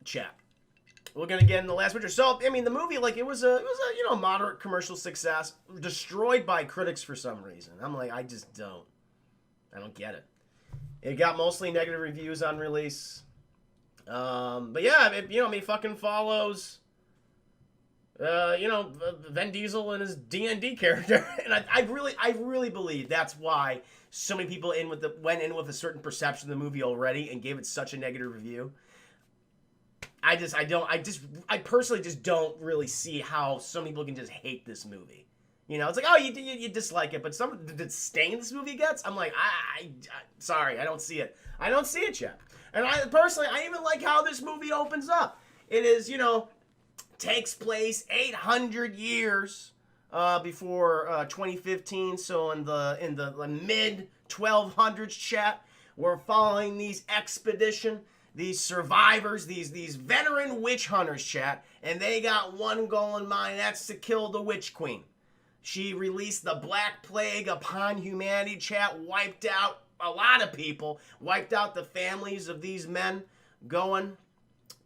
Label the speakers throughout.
Speaker 1: chat. We're gonna get in the last picture. So, I mean, the movie, like, it was a moderate commercial success, destroyed by critics for some reason. I'm like, I don't get it. It got mostly negative reviews on release. But yeah, it fucking follows, Vin Diesel and his D&D character, and I really believe that's why so many people went in with a certain perception of the movie already and gave it such a negative review. I personally just don't really see how some people can just hate this movie. It's like, oh, you dislike it, but the stain this movie gets, I'm like, sorry, I don't see it. I don't see it yet. And I even like how this movie opens up. It is, takes place 800 years before 2015. So in the mid 1200s, chat, we're following these survivors, these veteran witch hunters, chat, and they got one goal in mind. That's to kill the witch queen. She released the Black Plague upon humanity, chat, wiped out a lot of people, wiped out the families of these men going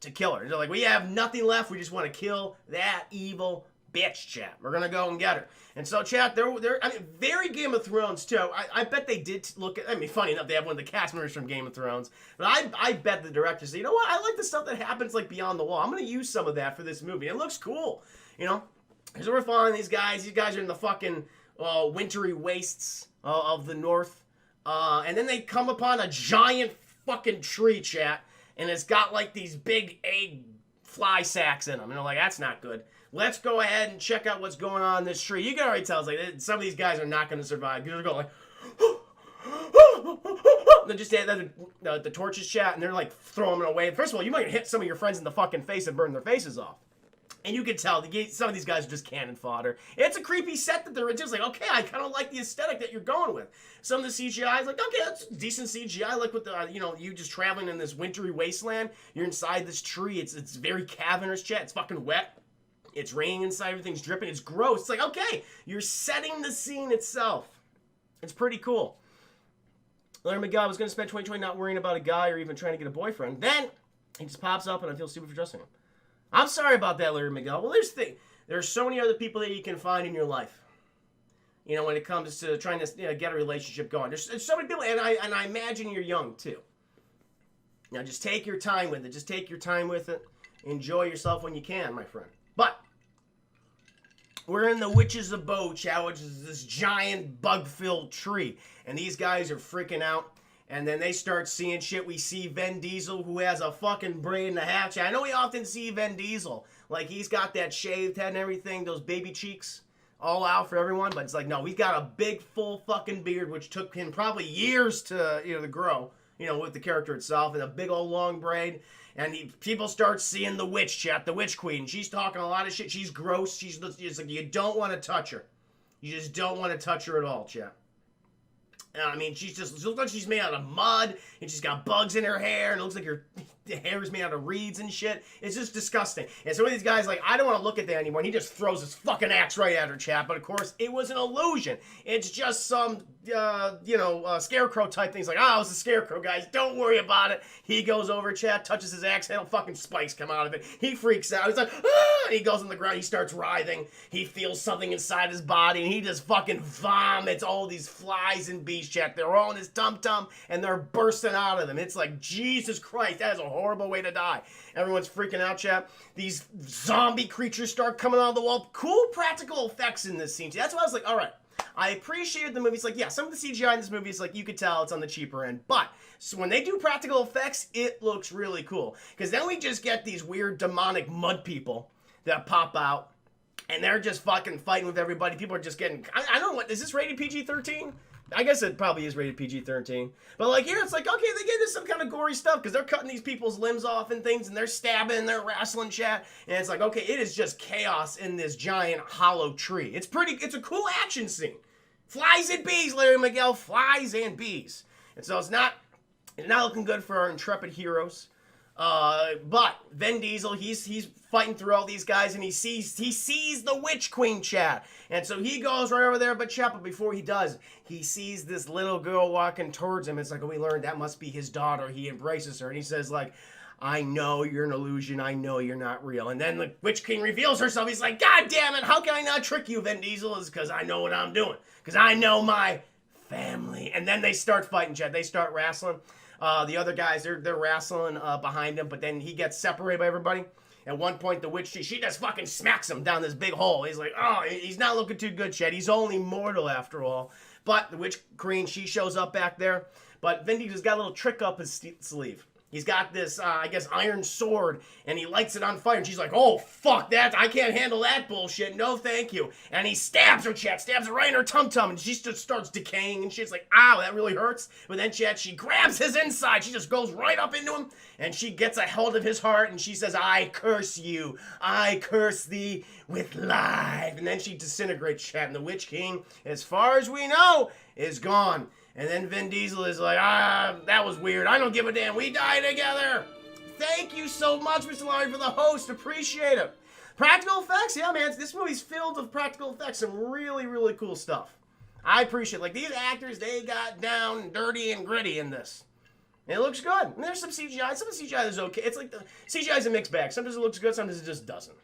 Speaker 1: to kill her. They're like, we have nothing left. We just want to kill that evil bitch, chat. We're going to go and get her. And so, chat, they're very Game of Thrones, too. I bet they did look at, funny enough, they have one of the cast members from Game of Thrones. But I bet the director said, you know what? I like the stuff that happens, like, beyond the wall. I'm going to use some of that for this movie. It looks cool, So we're following these guys. These guys are in the fucking wintry wastes of the north. And then they come upon a giant fucking tree, chat. And it's got like these big egg fly sacks in them. And they're like, that's not good. Let's go ahead and check out what's going on in this tree. You can already tell, it's like, some of these guys are not going to survive. They're going like, they just had the torches, chat, and they're like throwing them away. First of all, you might hit some of your friends in the fucking face and burn their faces off. And you can tell some of these guys are just cannon fodder. It's a creepy set that they're just like, okay, I kind of like the aesthetic that you're going with. Some of the CGI is like, okay, that's decent CGI. Like with the, you just traveling in this wintry wasteland. You're inside this tree. It's very cavernous, chat. It's fucking wet. It's raining inside. Everything's dripping. It's gross. It's like, okay, you're setting the scene itself. It's pretty cool. Larry McGowan was going to spend 2020 not worrying about a guy or even trying to get a boyfriend. Then he just pops up and I feel stupid for trusting him. I'm sorry about that, Larry McGowan. Well, there's so many other people that you can find in your life. When it comes to trying to get a relationship going. There's so many people, and I imagine you're young too. Now, just take your time with it. Just take your time with it. Enjoy yourself when you can, my friend. But we're in the Witch's Abode, chat, which is this giant bug-filled tree, and these guys are freaking out. And then they start seeing shit. We see Vin Diesel, who has a fucking braid and a half. I know we often see Vin Diesel. Like, he's got that shaved head and everything, those baby cheeks, all out for everyone. But it's like, no, he's got a big, full fucking beard, which took him probably years to, to grow, with the character itself. And a big old long braid. And people start seeing the witch, chat, the witch queen. She's talking a lot of shit. She's gross. She's like, you don't want to touch her. You just don't want to touch her at all, chat. She looks like she's made out of mud, and she's got bugs in her hair, and it looks like her hair is made out of reeds and shit. It's just disgusting. And so one of these guys like, I don't want to look at that anymore, and he just throws his fucking axe right at her, chat. But of course, it was an illusion. It's just some, scarecrow type thing. He's like, oh, it's a scarecrow, guys. Don't worry about it. He goes over, chat, touches his axe, and fucking spikes come out of it. He freaks out. He's like, ah! And he goes on the ground. He starts writhing. He feels something inside his body, and he just fucking vomits all these flies and bees, chat. They're all in his tum-tum, and they're bursting out of them. It's like, Jesus Christ, that is a horrible way to die. Everyone's freaking out, chat. These zombie creatures start coming out of the wall. Cool practical effects in this scene. That's why I was like, all right. I appreciated the movie. It's like, yeah, some of the CGI in this movie is like, you could tell it's on the cheaper end. But so when they do practical effects, it looks really cool. Because then we just get these weird demonic mud people that pop out. And they're just fucking fighting with everybody. People are just getting... I don't know what... Is this rated PG-13? I guess it probably is rated PG-13. But like here, it's like, okay, they gave us some kind of gory stuff. Because they're cutting these people's limbs off and things. And they're stabbing and they're wrestling, chat. And it's like, okay, it is just chaos in this giant hollow tree. It's a cool action scene. Flies and bees, Larry Miguel. Flies and bees. And so it's not looking good for our intrepid heroes. But Vin Diesel, he's fighting through all these guys, and he sees the Witch Queen, chat. And so he goes right over there, but before he does, he sees this little girl walking towards him. It's like, we learned that must be his daughter. He embraces her, and he says like, I know you're an illusion. I know you're not real. And then the Witch King reveals herself. He's like, God damn it, how can I not trick you, Vin Diesel? It's because I know what I'm doing. Because I know my family. And then they start fighting, Chad. They start wrestling. The other guys, they're wrestling behind him, but then he gets separated by everybody. At one point, the witch, she just fucking smacks him down this big hole. He's like, oh, he's not looking too good, Chad. He's only mortal after all. But the Witch Queen, she shows up back there. But Vin Diesel's got a little trick up his sleeve. He's got this, I guess, iron sword, and he lights it on fire. And she's like, oh, fuck that. I can't handle that bullshit. No, thank you. And he stabs her, Chat. Stabs her right in her tum-tum. And she just starts decaying. And she's like, ow, that really hurts. But then, Chat, she grabs his inside. She just goes right up into him. And she gets a hold of his heart. And she says, I curse you. I curse thee with life. And then she disintegrates, Chat. And the Witch King, as far as we know, is gone. And then Vin Diesel is like, that was weird. I don't give a damn. We die together. Thank you so much, Mr. Lowry, for the host. Appreciate it. Practical effects? Yeah, man. This movie's filled with practical effects. Some really, really cool stuff. I appreciate it. Like, these actors, they got down dirty and gritty in this. And it looks good. And there's some CGI. Some of the CGI is okay. It's like the CGI is a mixed bag. Sometimes it looks good. Sometimes it just doesn't.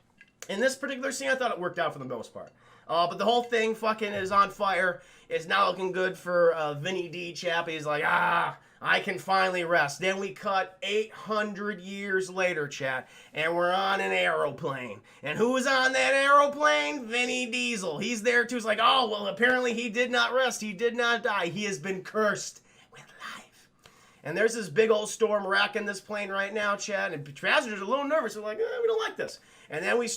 Speaker 1: In this particular scene, I thought it worked out for the most part. But the whole thing fucking is on fire. It's not looking good for Vinny D. Chap. He's like, I can finally rest. Then we cut 800 years later, chat, and we're on an aeroplane. And who was on that aeroplane? Vinny Diesel. He's there too. He's like, oh, well, apparently he did not rest. He did not die. He has been cursed with life. And there's this big old storm wrecking this plane right now, chat, and passengers are a little nervous. They're like, we don't like this. And then we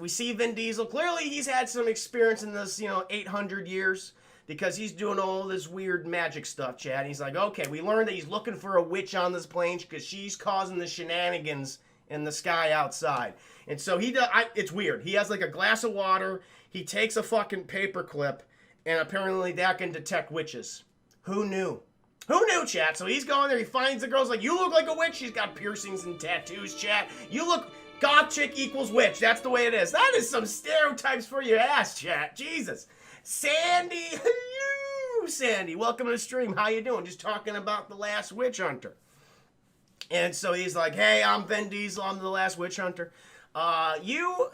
Speaker 1: see Vin Diesel. Clearly, he's had some experience in this, 800 years because he's doing all this weird magic stuff, Chad. He's like, okay, we learned that he's looking for a witch on this plane because she's causing the shenanigans in the sky outside. And so it's weird. He has like a glass of water. He takes a fucking paper clip, and apparently that can detect witches. Who knew? Who knew, chat? So he's going there. He finds the girl's like, you look like a witch. She's got piercings and tattoos, chat. You look... Goth chick equals witch. That's the way it is. That is some stereotypes for your ass, chat. Jesus. Sandy. Hello, Sandy. Welcome to the stream. How you doing? Just talking about The Last Witch Hunter. And so he's like, hey, I'm Vin Diesel. I'm The Last Witch Hunter. You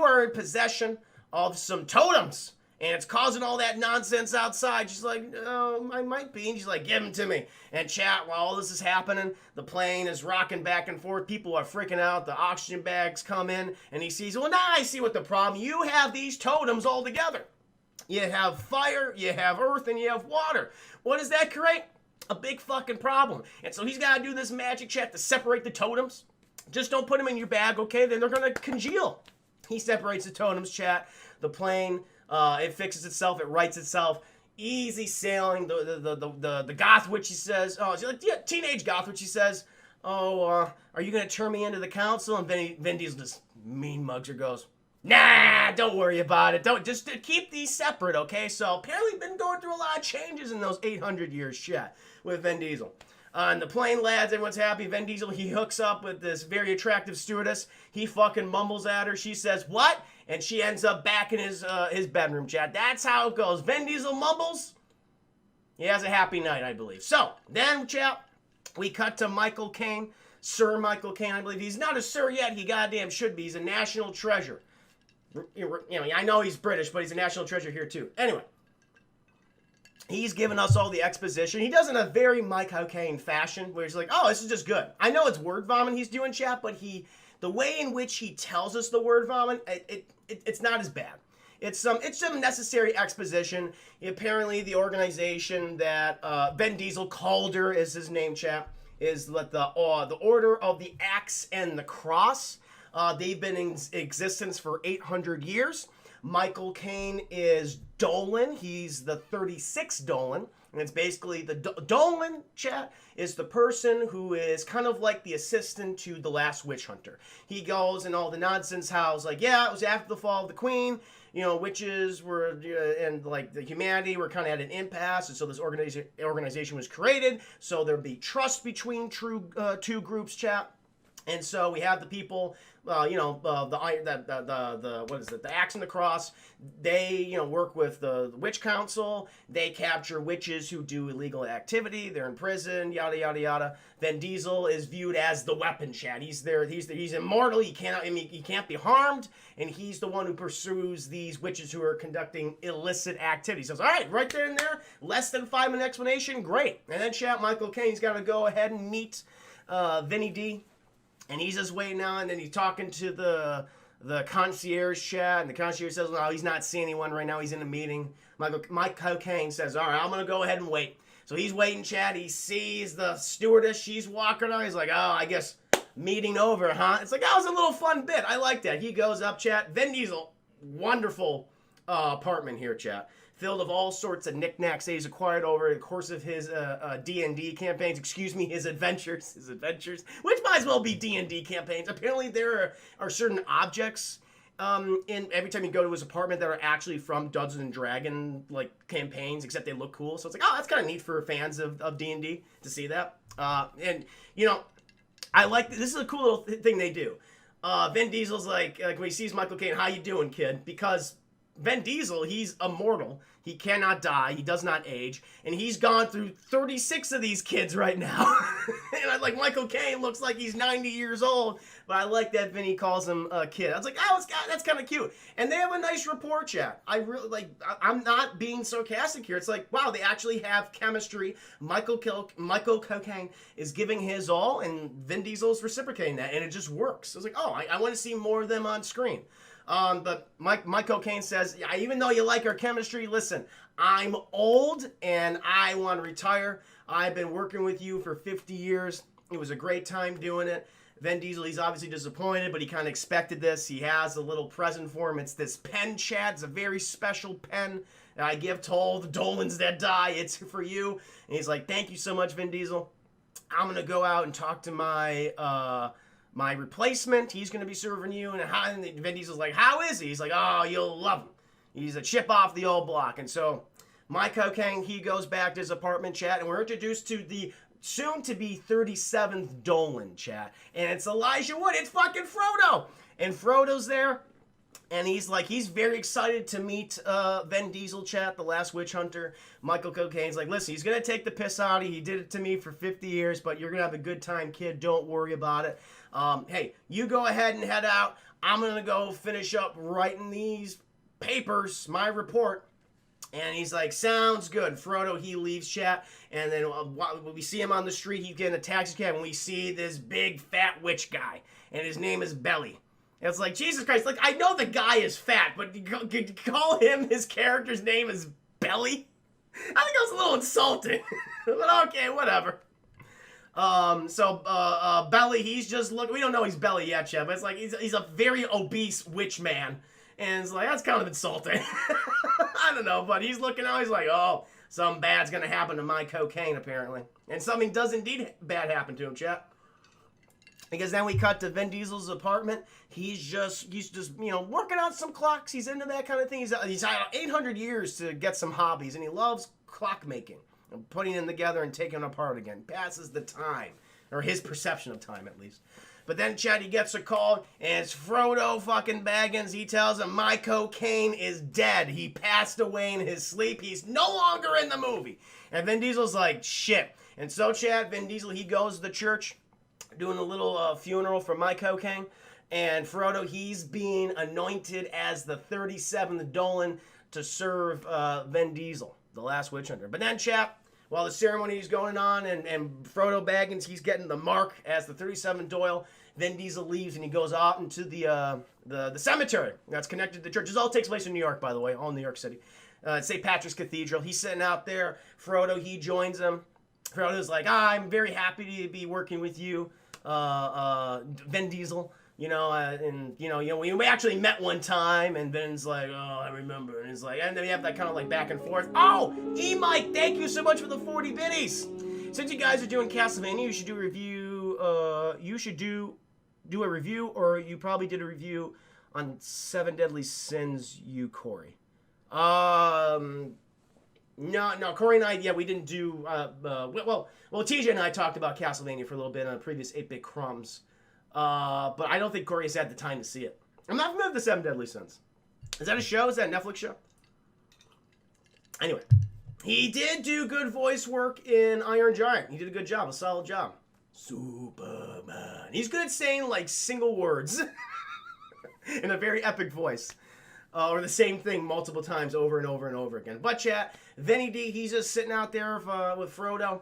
Speaker 1: are in possession of some totems. And it's causing all that nonsense outside. She's like, oh, I might be. And she's like, give them to me. And chat, while all this is happening, the plane is rocking back and forth. People are freaking out. The oxygen bags come in. And he sees, well, now I see what the problem. You have these totems all together. You have fire, you have earth, and you have water. What does that create? A big fucking problem. And so he's got to do this magic check to separate the totems. Just don't put them in your bag, okay? Then they're going to congeal. He separates the totems, chat. The plane... it fixes itself. It rights itself. Easy sailing. The goth witch, she says. Oh, she's like, yeah, teenage goth witch, she says. Oh, are you going to turn me into the council? And Vin Diesel just mean mugs her, goes, nah, don't worry about it. Don't just keep these separate, okay? So apparently been going through a lot of changes in those 800 years, chat, with Vin Diesel. And the plane lads, everyone's happy. Vin Diesel, he hooks up with this very attractive stewardess. He fucking mumbles at her. She says, what? And she ends up back in his bedroom, chat. That's how it goes. Vin Diesel mumbles. He has a happy night, I believe. So, then, chat, we cut to Michael Caine. Sir Michael Caine, I believe. He's not a sir yet. He goddamn should be. He's a national treasure. I know he's British, but he's a national treasure here, too. Anyway. He's giving us all the exposition. He does it in a very Michael Caine fashion, where he's like, oh, this is just good. I know it's word vomit he's doing, chat, but the way in which he tells us the word vomit, it's not as bad. It's some necessary exposition. Apparently, the organization that Vin Diesel, Calder is his name, chat, is the Order of the Axe and the Cross. They've been in existence for 800 years. Michael Caine is Dolan. He's the 36th Dolan. And it's basically the Dolan, chat, is the person who is kind of like the assistant to the Last Witch Hunter. He goes in all the nonsense house like, yeah, it was after the fall of the Queen. Witches were, and like the humanity were kind of at an impasse. And so this organization was created. So there'd be trust between two groups, chat. And so we have the people, the axe and the cross. They, work with the witch council. They capture witches who do illegal activity. They're in prison, yada yada yada. Vin Diesel is viewed as the weapon, Chad. He's there. He's immortal. He can't be harmed, and he's the one who pursues these witches who are conducting illicit activities. So, all right, right there and there, less than 5-minute explanation, great. And then, Chad, Michael Caine's got to go ahead and meet Vinny D. And he's just waiting on, and he's talking to the concierge chat, and the concierge says, "No, he's not seeing anyone right now. He's in a meeting." Michael Caine says, "All right, I'm gonna go ahead and wait." So he's waiting, Chad. He sees the stewardess. She's walking on. He's like, "Oh, I guess meeting over, huh?" It's like, that was a little fun bit. I like that. He goes up, chat. Vin Diesel, wonderful apartment here, chat. Filled of all sorts of knickknacks that he's acquired over the course of his D&D campaigns. Excuse me, his adventures, which might as well be D&D campaigns. Apparently, there are certain objects in every time you go to his apartment that are actually from Dungeons and Dragon like campaigns, except they look cool. So it's like, oh, that's kind of neat for fans of D&D to see that. And I like this is a cool little thing they do. Vin Diesel's like when he sees Michael Caine, "How you doing, kid?" Because Vin Diesel, he's immortal. He cannot die. He does not age. And he's gone through 36 of these kids right now. And I like Michael Caine looks like he's 90 years old. But I like that Vinny calls him a kid. I was like, oh, that's kind of cute. And they have a nice rapport, chat. I really I'm not being sarcastic here. It's like, wow, they actually have chemistry. Michael Caine is giving his all, and Vin Diesel's reciprocating that. And it just works. I was like, oh, I want to see more of them on screen. But Michael Caine says, "Yeah, even though you like our chemistry, listen, I'm old and I want to retire. I've been working with you for 50 years. It was a great time doing it." Vin Diesel, he's obviously disappointed, but he kind of expected this. He has a little present for him. It's this pen, Chad. It's a very special pen that I give to all the Dolans that die. It's for you. And he's like, "Thank you so much, Vin Diesel. I'm going to go out and talk to my replacement. He's going to be serving you." And Vin Diesel's like, "How is he?" He's like, "Oh, you'll love him. He's a chip off the old block." And so Michael Caine, he goes back to his apartment, chat, and we're introduced to the soon-to-be 37th Dolan, chat. And it's Elijah Wood. It's fucking Frodo. And Frodo's there. And he's very excited to meet Vin Diesel, chat, the last witch hunter. Michael Caine's like, "Listen, he's going to take the piss out of you. He did it to me for 50 years, but you're going to have a good time, kid. Don't worry about it. Hey, you go ahead and head out. I'm going to go finish up writing these papers, my report." And he's like, "Sounds good." Frodo, he leaves, chat. And then we see him on the street. He's getting a taxi cab, and we see this big fat witch guy. And his name is Belly. It's like, Jesus Christ, like, I know the guy is fat, but you call him, his character's name is Belly? I think that was a little insulting. But okay, whatever. Belly, he's just looking, we don't know he's Belly yet, Chef, but it's like, he's a very obese witch man. And it's like, that's kind of insulting. I don't know, but he's looking out, he's like, oh, something bad's gonna happen to my cocaine, apparently. And something does indeed bad happen to him, chat. Because then we cut to Vin Diesel's apartment. He's just working on some clocks. He's into that kind of thing. He's had 800 years to get some hobbies, and he loves clock making and putting them together and taking them apart again. Passes the time, or his perception of time at least. But then Chad, he gets a call, and it's Frodo fucking Baggins. He tells him my cocaine is dead. He passed away in his sleep. He's no longer in the movie. And Vin Diesel's like, shit. And so Chad, Vin Diesel, he goes to the church, doing a little funeral for my cocaine. And Frodo, he's being anointed as the 37th Dolan to serve Vin Diesel, the last witch hunter. But then, chap, while the ceremony is going on and Frodo Baggins, he's getting the mark as the 37th Doyle, Vin Diesel leaves and he goes out into the cemetery that's connected to the church. This all takes place in New York, by the way, all in New York City. St. Patrick's Cathedral. He's sitting out there. Frodo, he joins him. Frodo's like, I'm very happy to be working with you, Vin Diesel. We actually met one time, and Vin's like, oh, I remember. And he's like, and then we have that kind of like back and forth. Oh, E-Mike, thank you so much for the 40 biddies. Since you guys are doing Castlevania, you should do a review. You should do a review, or you probably did a review on 7 Deadly Sins, you, Corey. No, Corey and I, we didn't do, TJ and I talked about Castlevania for a little bit on a previous 8-Bit Crumbs But I don't think Corey has had the time to see it. I'm not familiar with the Seven Deadly Sins. Is that a show? Is that a Netflix show? Anyway, he did do good voice work in Iron Giant. He did a good job, a solid job. Superman. He's good at saying like single words in a very epic voice. Or the same thing multiple times over and over and over again. But chat, Vinny D, he's just sitting out there with Frodo,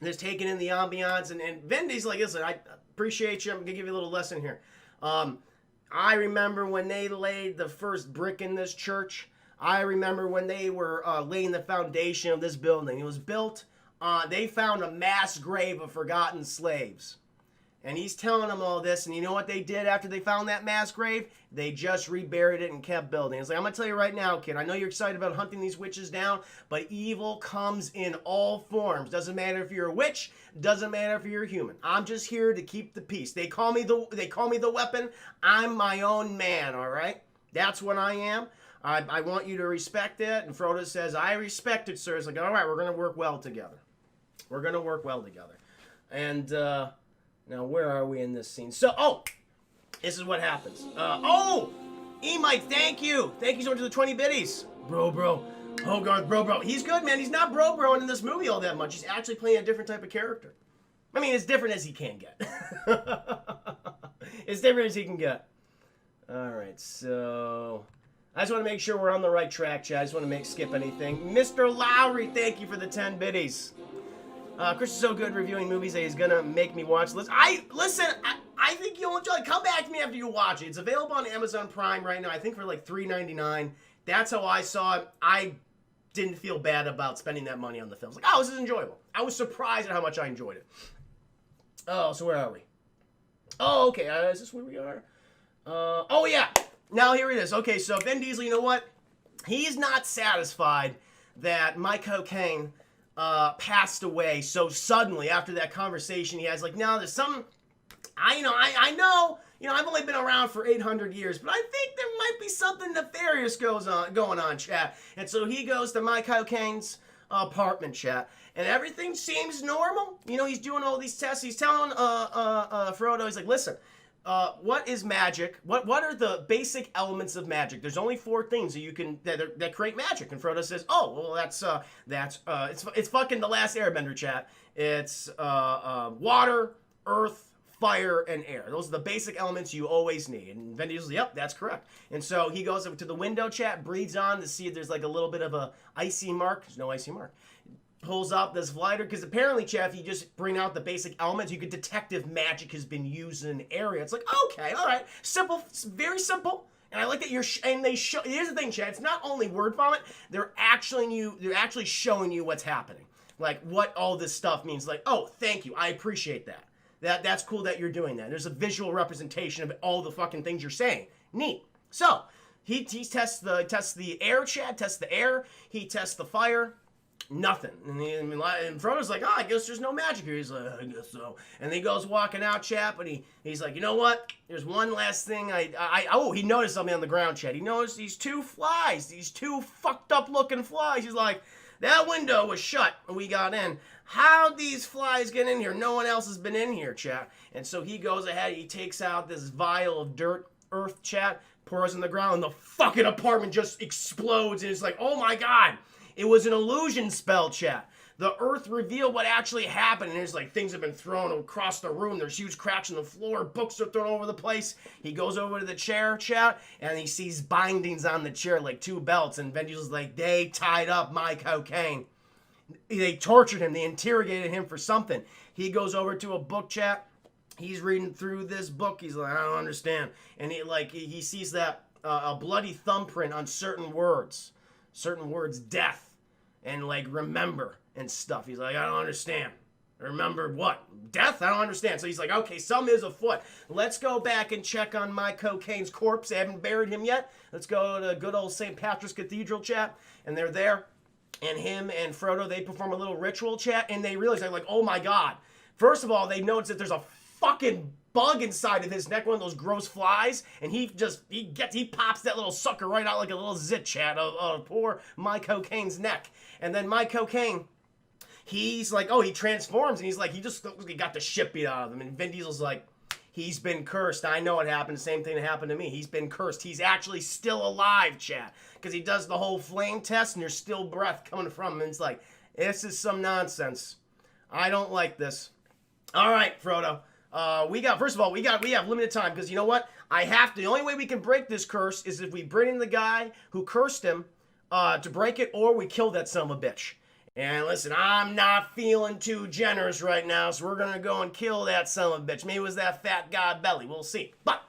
Speaker 1: just taking in the ambiance. And Vin D's like, listen, I appreciate you. I'm going to give you a little lesson here. I remember when they laid the first brick in this church. I remember when they were laying the foundation of this building. It was built, they found a mass grave of forgotten slaves. And he's telling them all this, and you know what they did after they found that mass grave? They just reburied it and kept building. It's like, I'm going to tell you right now, kid, I know you're excited about hunting these witches down, but evil comes in all forms. Doesn't matter if you're a witch, doesn't matter if you're a human. I'm just here to keep the peace. They call me the weapon. I'm my own man, all right? That's what I am. I want you to respect it. And Frodo says, I respect it, sir. It's like, all right, we're going to work well together. We're going to work well together. And, now, where are we in this scene? So, this is what happens. E-Mike, thank you. Thank you so much for the 20 biddies. Bro. Hogarth, bro. He's good, man. He's not bro-broing in this movie all that much. He's actually playing a different type of character. I mean, as different as he can get. As different as he can get. All right, so I just want to make sure we're on the right track, Chad. I just want to skip anything. Mr. Lowry, thank you for the 10 biddies. Chris is so good reviewing movies that he's gonna make me watch. I think you'll enjoy it. Come back to me after you watch it. It's available on Amazon Prime right now. I think for like $3.99. That's how I saw it. I didn't feel bad about spending that money on the film. Like, this is enjoyable. I was surprised at how much I enjoyed it. Oh, so where are we? Oh, okay. Is this where we are? Yeah. Now here it is. Okay, so Vin Diesel, you know what? He's not satisfied that Mike Cocaine passed away so suddenly after that conversation he has. Like, no, there's some, I know, I've only been around for 800 years, but I think there might be something nefarious going on, chat. And so he goes to Mike Cocaine's apartment, chat, and everything seems normal. He's doing all these tests. He's telling Frodo, he's like, listen, what is magic? What are the basic elements of magic? There's only 4 things that you can that create magic. And Frodo says, it's fucking The Last Airbender, chat. It's water, earth, fire, and air. Those are the basic elements you always need. And Vin Diesel's, yep, that's correct. And so he goes up to the window, chat, breathes on to see if there's like a little bit of a icy mark. There's no icy mark. Pulls up this lighter, because apparently, Chad, if you just bring out the basic elements, you could detect if magic has been used in an area. It's like, okay, all right, simple, very simple. And I like that here's the thing, Chad, it's not only word vomit, they're actually showing you what's happening, like what all this stuff means. Like, oh, thank you, I appreciate that. That's cool that you're doing that. There's a visual representation of all the fucking things you're saying. Neat. So he tests the air, Chad, tests the air. He tests the fire. Nothing. And Frodo's like, I guess there's no magic here. He's like, I guess so. And he goes walking out, chap, and he's like, you know what? There's one last thing he noticed something on the ground, Chad. He noticed these 2 flies, these 2 fucked up looking flies. He's like, that window was shut when we got in. How'd these flies get in here? No one else has been in here, chat. And so he goes ahead, he takes out this vial of dirt, earth, chat, pours on the ground, and the fucking apartment just explodes. And it's like, oh my God. It was an illusion spell, chat. The earth revealed what actually happened. And there's like things have been thrown across the room. There's huge cracks in the floor. Books are thrown over the place. He goes over to the chair, chat, and he sees bindings on the chair, like 2 belts. And Vin Diesel's like, they tied up Mike Cocaine. They tortured him. They interrogated him for something. He goes over to a book, chat. He's reading through this book. He's like, I don't understand. And he sees that a bloody thumbprint on certain words, death. And like remember and stuff. He's like, I don't understand. Remember what? Death? I don't understand. So he's like, okay, something is afoot. Let's go back and check on Mike Cocaine's corpse. They haven't buried him yet. Let's go to good old St. Patrick's Cathedral, chat. And they're there. And him and Frodo, they perform a little ritual, chat. And they realize, they're like, oh my God. First of all, they notice that there's a fucking bug inside of his neck, one of those gross flies, and he pops that little sucker right out like a little zit, chat, of poor Mike Cocaine's neck. And then Mike Cocaine, he's like, he transforms, and he's like, he just got the shit beat out of him. And Vin Diesel's like, He's been cursed. I know it happened. The same thing that happened to me. He's been cursed. He's actually still alive, chat. Because he does the whole flame test and there's still breath coming from him. And it's like, this is some nonsense. I don't like this. All right, Frodo. First of all, we have limited time because you know what? The only way we can break this curse is if we bring in the guy who cursed him to break it, or we kill that son of a bitch. And listen, I'm not feeling too generous right now, so we're gonna go and kill that son of a bitch. Maybe it was that fat guy Belly. We'll see. But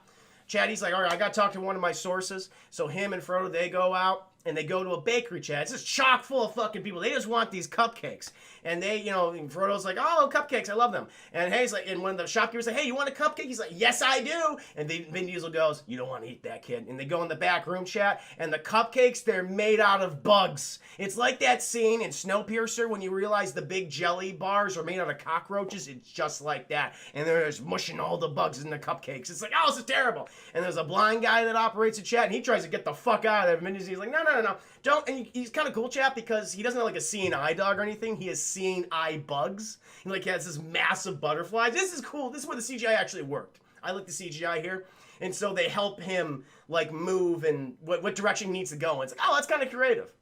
Speaker 1: Chad, he's like, all right, I gotta talk to one of my sources. So him and Frodo, they go out and they go to a bakery, Chad. It's just chock full of fucking people. They just want these cupcakes. And they, and Frodo's like, oh, cupcakes, I love them. And he's like, and when the shopkeeper's like, hey, you want a cupcake? He's like, yes, I do. And Vin Diesel goes, you don't want to eat that, kid. And they go in the back room, chat, and the cupcakes, they're made out of bugs. It's like that scene in Snowpiercer when you realize the big jelly bars are made out of cockroaches. It's just like that. And they're just mushing all the bugs in the cupcakes. It's like, oh, this is terrible. And there's a blind guy that operates a chat, and he tries to get the fuck out of there. Vin Diesel's like, no. Don't. And he's kind of cool, chap, because he doesn't have like a seeing eye dog or anything. He has seeing eye bugs. He like has this massive butterflies. This is cool. This is where the CGI actually worked. I like the CGI here. And so they help him like move and what direction he needs to go. And it's like, oh, that's kind of creative.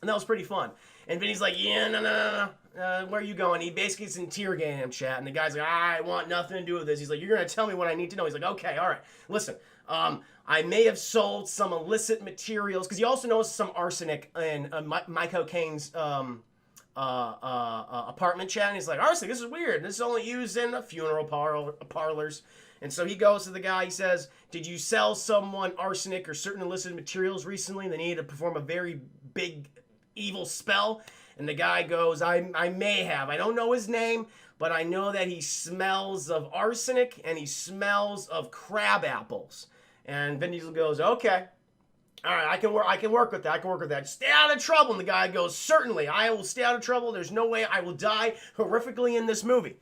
Speaker 1: And that was pretty fun. And Vinny's like, yeah, no. Where are you going? He basically is interrogating him, chat. And the guy's like, I want nothing to do with this. He's like, you're going to tell me what I need to know. He's like, okay, all right. Listen, I may have sold some illicit materials, because he also knows some arsenic in Mike O'Kane's apartment, chat. And he's like, arsenic, this is weird. This is only used in the funeral parlors. And so he goes to the guy, he says, did you sell someone arsenic or certain illicit materials recently? They needed to perform a very big evil spell. And the guy goes, I may have. I don't know his name, but I know that he smells of arsenic and he smells of crab apples. And Vin Diesel goes, okay. All right, I can work with that. Stay out of trouble. And the guy goes, certainly, I will stay out of trouble. There's no way I will die horrifically in this movie.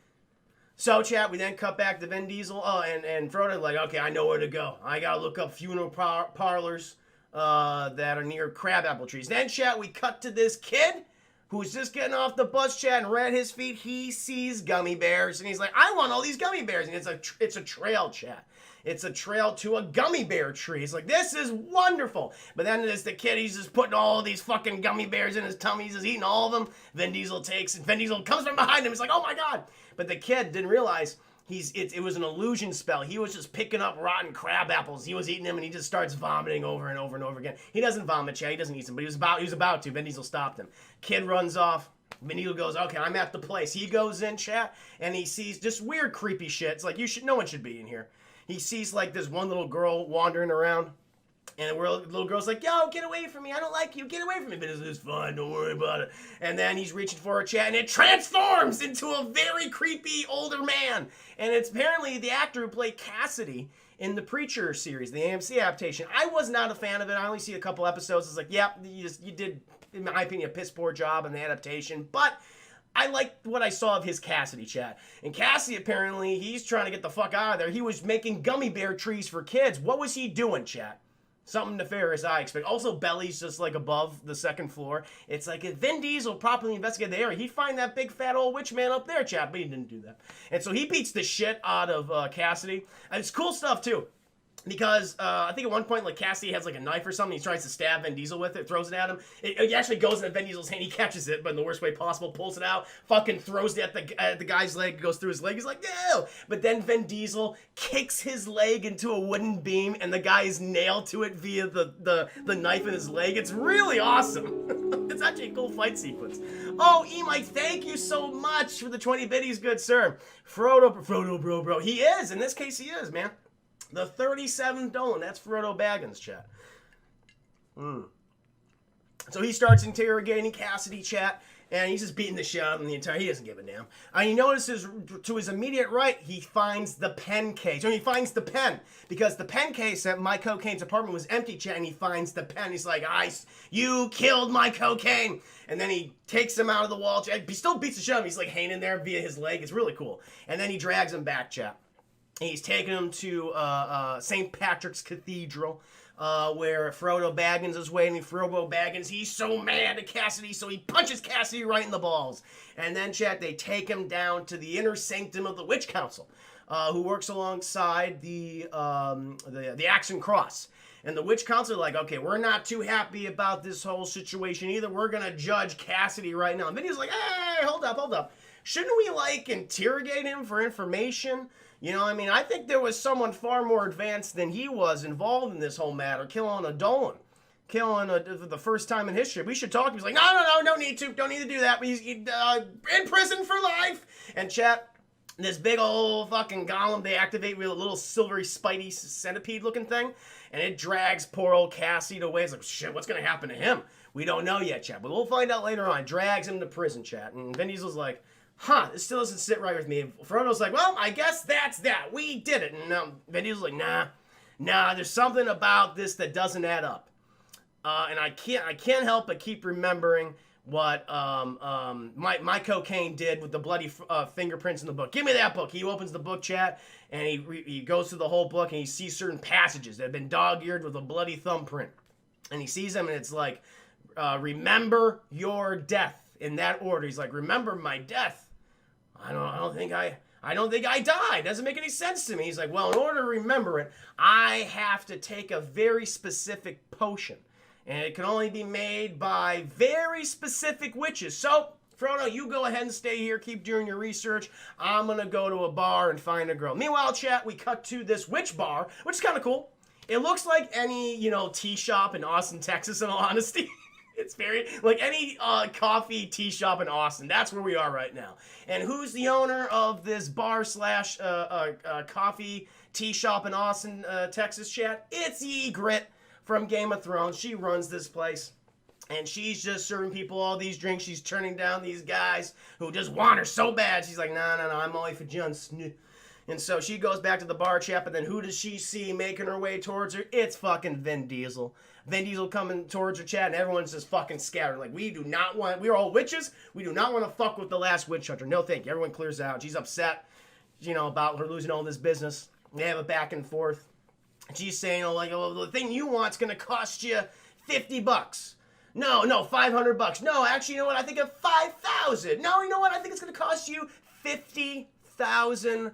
Speaker 1: So, chat, we then cut back to Vin Diesel and Frodo, like, okay, I know where to go. I gotta look up funeral parlors that are near crabapple trees. Then, chat, we cut to this kid who's just getting off the bus, chat, and right at his feet, he sees gummy bears, and he's like, I want all these gummy bears. And it's a trail, chat. It's a trail to a gummy bear tree. It's like, this is wonderful. But then there's the kid, he's just putting all these fucking gummy bears in his tummy. He's just eating all of them. Vin Diesel comes from behind him. He's like, oh my God. But the kid didn't realize it was an illusion spell. He was just picking up rotten crab apples. He was eating them, and he just starts vomiting over and over and over again. He doesn't vomit, chat. He doesn't eat them, but he was about to. Vin Diesel stopped him. Kid runs off. Vin Diesel goes, okay, I'm at the place. He goes in, chat, and he sees just weird, creepy shit. It's like, no one should be in here. He sees like this one little girl wandering around, and the little girl's like, yo, get away from me. I don't like you. Get away from me. But it's fine. Don't worry about it. And then he's reaching for a chat, and it transforms into a very creepy older man. And it's apparently the actor who played Cassidy in the Preacher series, the AMC adaptation. I was not a fan of it. I only see a couple episodes. It's like, yep, you did, in my opinion, a piss poor job in the adaptation. But I liked what I saw of his Cassidy, chat. And Cassidy, apparently, he's trying to get the fuck out of there. He was making gummy bear trees for kids. What was he doing, chat? Something nefarious, I expect. Also, Belly's just like above the second floor. It's like if Vin Diesel properly investigated the area, he'd find that big fat old witch man up there, chat. But he didn't do that. And so he beats the shit out of Cassidy. And it's cool stuff, too. Because I think at one point, like, Cassidy has, like, a knife or something. He tries to stab Vin Diesel with it, throws it at him. It actually goes into Vin Diesel's hand. He catches it, but in the worst way possible, pulls it out, fucking throws it at the guy's leg, goes through his leg. He's like, no! But then Vin Diesel kicks his leg into a wooden beam, and the guy is nailed to it via the knife in his leg. It's really awesome. It's actually a cool fight sequence. Oh, E-Mike, thank you so much for the 20 biddies, good sir. Frodo, bro. He is. In this case, he is, man. The 37th Dolan. That's Frodo Baggins, chat. So he starts interrogating Cassidy, chat, and he's just beating the shit out of him the entire. He doesn't give a damn. And he notices to his immediate right, he finds the pen case. Or he finds the pen, because the pen case at Mike O'Kane's apartment was empty, chat, and he finds the pen. He's like, you killed Mike O'Kane. And then he takes him out of the wall, chat. He still beats the shit out of him. He's like hanging there via his leg. It's really cool. And then he drags him back, chat. He's taking him to St. Patrick's Cathedral, where Frodo Baggins is waiting. Frodo Baggins, he's so mad at Cassidy, so he punches Cassidy right in the balls. And then, chat, they take him down to the inner sanctum of the Witch Council, who works alongside the Action Cross. And the witch council are like, okay, we're not too happy about this whole situation either. We're going to judge Cassidy right now. And Vinny's like, hey, hold up. Shouldn't we, like, interrogate him for information? You know, I mean, I think there was someone far more advanced than he was involved in this whole matter, killing a Dolan. Killing for the first time in history. We should talk. He's like, no, don't need to do that. He's in prison for life. And chat, this big old fucking golem, they activate with a little silvery, spidey centipede-looking thing, and it drags poor old Cassidy away. It's like, shit, what's going to happen to him? We don't know yet, chat, but we'll find out later on. Drags him to prison, chat. And Vin Diesel's like, this still doesn't sit right with me. Frodo's like, well, I guess that's that. We did it. And Vin Diesel's like, nah, there's something about this that doesn't add up. And I can't help but keep remembering what my cocaine did with the bloody fingerprints in the book. Give me that book. He opens the book, chat, and he goes through the whole book, and he sees certain passages that have been dog-eared with a bloody thumbprint. And he sees them, and it's like, remember your death, in that order. He's like, remember my death. I don't think I died. Doesn't make any sense to me. He's like, well, in order to remember it, I have to take a very specific potion. And it can only be made by very specific witches. So, Frodo, you go ahead and stay here. Keep doing your research. I'm going to go to a bar and find a girl. Meanwhile, chat, we cut to this witch bar, which is kind of cool. It looks like any, tea shop in Austin, Texas, in all honesty. It's very, like any coffee tea shop in Austin. That's where we are right now. And who's the owner of this bar slash coffee tea shop in Austin, Texas, chat? It's Ygritte from Game of Thrones. She runs this place, and she's just serving people all these drinks. She's turning down these guys who just want her so bad. She's like, no, I'm only for gents. And so she goes back to the bar, chap, and then who does she see making her way towards her? It's fucking Vin Diesel. Vin Diesel coming towards her, chat, and everyone's just fucking scattered. Like, we're all witches. We do not want to fuck with the last witch hunter. No thank you. Everyone clears out. She's upset, about her losing all this business. They have a back and forth. She's saying, the thing you want's gonna cost you $50. No, $500. No, actually, you know what? I think of $5,000. No, you know what? I think it's gonna cost you $50,000.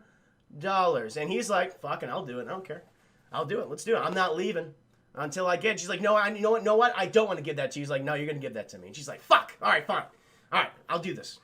Speaker 1: And he's like, fucking, I'll do it. I don't care. I'll do it. Let's do it. I'm not leaving until I get it. She's like, no, you know what? I don't want to give that to you. He's like, no, you're gonna give that to me. And she's like, fuck. All right, fine. All right, I'll do this.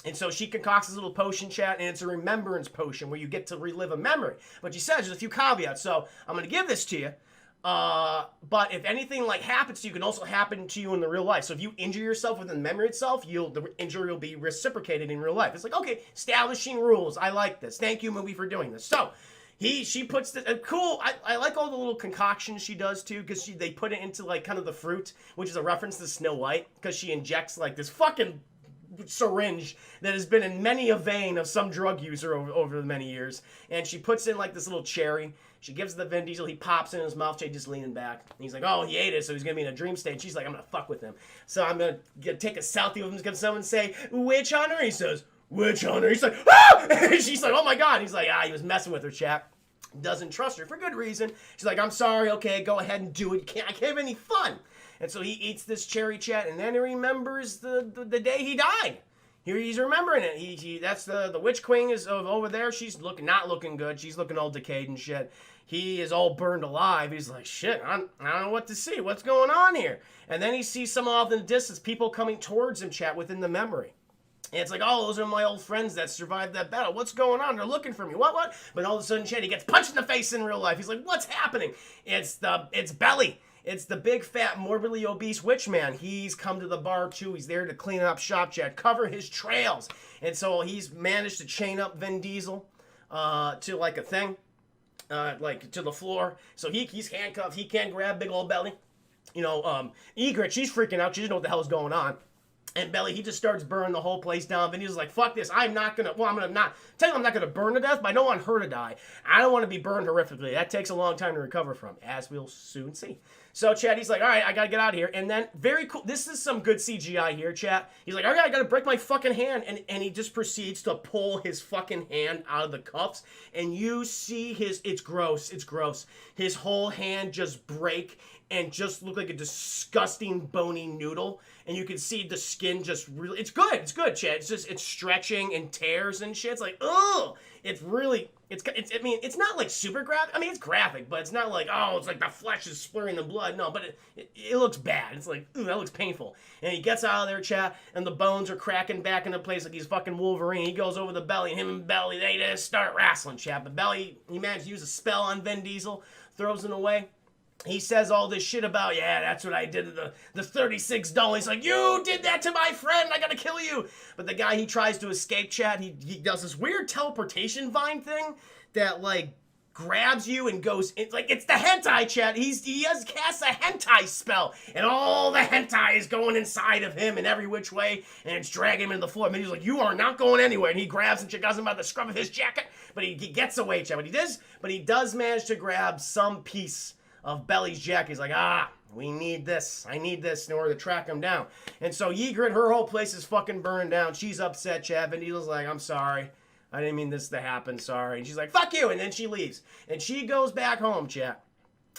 Speaker 1: And so she concocts this little potion, chat, and it's a remembrance potion where you get to relive a memory. But she says there's a few caveats. So I'm going to give this to you. But if anything happens to you, it can also happen to you in the real life. So if you injure yourself within the memory itself, the injury will be reciprocated in real life. It's like, okay, establishing rules. I like this. Thank you, movie, for doing this. So she puts this cool. I like all the little concoctions she does too, because they put it into kind of the fruit, which is a reference to Snow White, because she injects this fucking syringe that has been in many a vein of some drug user over the many years, and she puts in this little cherry. She gives it to Vin Diesel. He pops it in his mouth. Jay just leaning back. And he's like, oh, he ate it, so he's gonna be in a dream state. She's like, I'm gonna fuck with him. So I'm gonna take a selfie with him. Gonna someone say, witch hunter? He says, witch hunter. He's like, ah! And she's like, oh my god. He's like, he was messing with her, chap. Doesn't trust her for good reason. She's like, I'm sorry. Okay, go ahead and do it. I can't have any fun. And so he eats this cherry, chat, and then he remembers the day he died. Here he's remembering it. That's the witch queen is over there. She's not looking good. She's looking all decayed and shit. He is all burned alive. He's like, shit, I don't know what to see. What's going on here? And then he sees some off in the distance, people coming towards him, chat, within the memory. And it's like, oh, those are my old friends that survived that battle. What's going on? They're looking for me. What? But all of a sudden, chat, he gets punched in the face in real life. He's like, what's happening? It's Belly. It's the big, fat, morbidly obese witch man. He's come to the bar, too. He's there to clean up shop, chat, cover his trails. And so he's managed to chain up Vin Diesel to, a thing, to the floor. So he's handcuffed. He can't grab big old Belly. Ygritte, she's freaking out. She doesn't know what the hell is going on. And Belly, he just starts burning the whole place down. Vin Diesel's like, fuck this. I'm not going to burn to death, but I don't want her to die. I don't want to be burned horrifically. That takes a long time to recover from, as we'll soon see. So, chat, he's like, all right, I got to get out of here. And then, very cool. This is some good CGI here, chat. He's like, all right, I got to break my fucking hand. And he just proceeds to pull his fucking hand out of the cuffs. And you see it's gross. His whole hand just break and just look like a disgusting bony noodle. And you can see the skin skin just really, it's good, chat. It's stretching and tears and shit. It's like, ugh. It's really, I mean, it's not like super graphic. I mean, it's graphic, but it's not like, oh, it's like the flesh is splurring the blood. No, but it looks bad. It's like, ooh, that looks painful. And he gets out of there, chat, and the bones are cracking back into place like he's fucking Wolverine. He goes over the Belly, and him and Belly, they just start wrestling, chat. But Belly, he managed to use a spell on Vin Diesel, throws him away. He says all this shit about, yeah, that's what I did to the $36. He's like, you did that to my friend. I gotta kill you. But the guy, he tries to escape, chat. He does this weird teleportation vine thing that, like, grabs you and goes, it's like, it's the hentai, chat. He has cast a hentai spell. And all the hentai is going inside of him in every which way. And it's dragging him into the floor. And he's like, you are not going anywhere. And he grabs and goes about the scruff of his jacket. But he gets away, chat. But he does manage to grab some piece of Belly's jacket. He's like, we need this. I need this in order to track him down. And so Ygritte, her whole place is fucking burned down. She's upset, chat. Vin Diesel's like, I'm sorry. I didn't mean this to happen. Sorry. And she's like, fuck you. And then she leaves. And she goes back home, chat.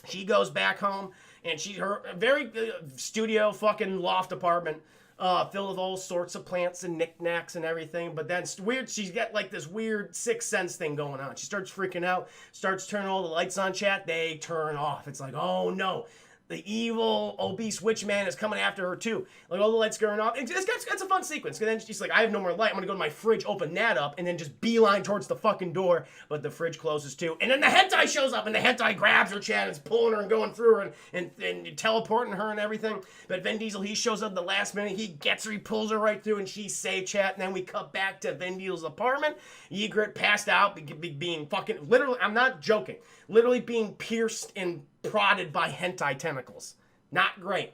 Speaker 1: She goes back home. And her very studio fucking loft apartment filled with all sorts of plants and knickknacks and everything. But then weird, she's got like this weird sixth sense thing going on. She starts freaking out, starts turning all the lights on, chat. They turn off. It's like, oh no. The evil, obese witch man is coming after her too. Like all the lights going off. It's a fun sequence. And then she's like, I have no more light. I'm gonna go to my fridge, open that up, and then just beeline towards the fucking door. But the fridge closes too. And then the hentai shows up, and the hentai grabs her, chat, and is pulling her and going through her and teleporting her and everything. But Vin Diesel, he shows up at the last minute. He gets her, he pulls her right through, and she's safe, chat. And then we cut back to Vin Diesel's apartment. Ygritte passed out, being fucking, literally, I'm not joking, literally being pierced and prodded by hentai tentacles. Not great.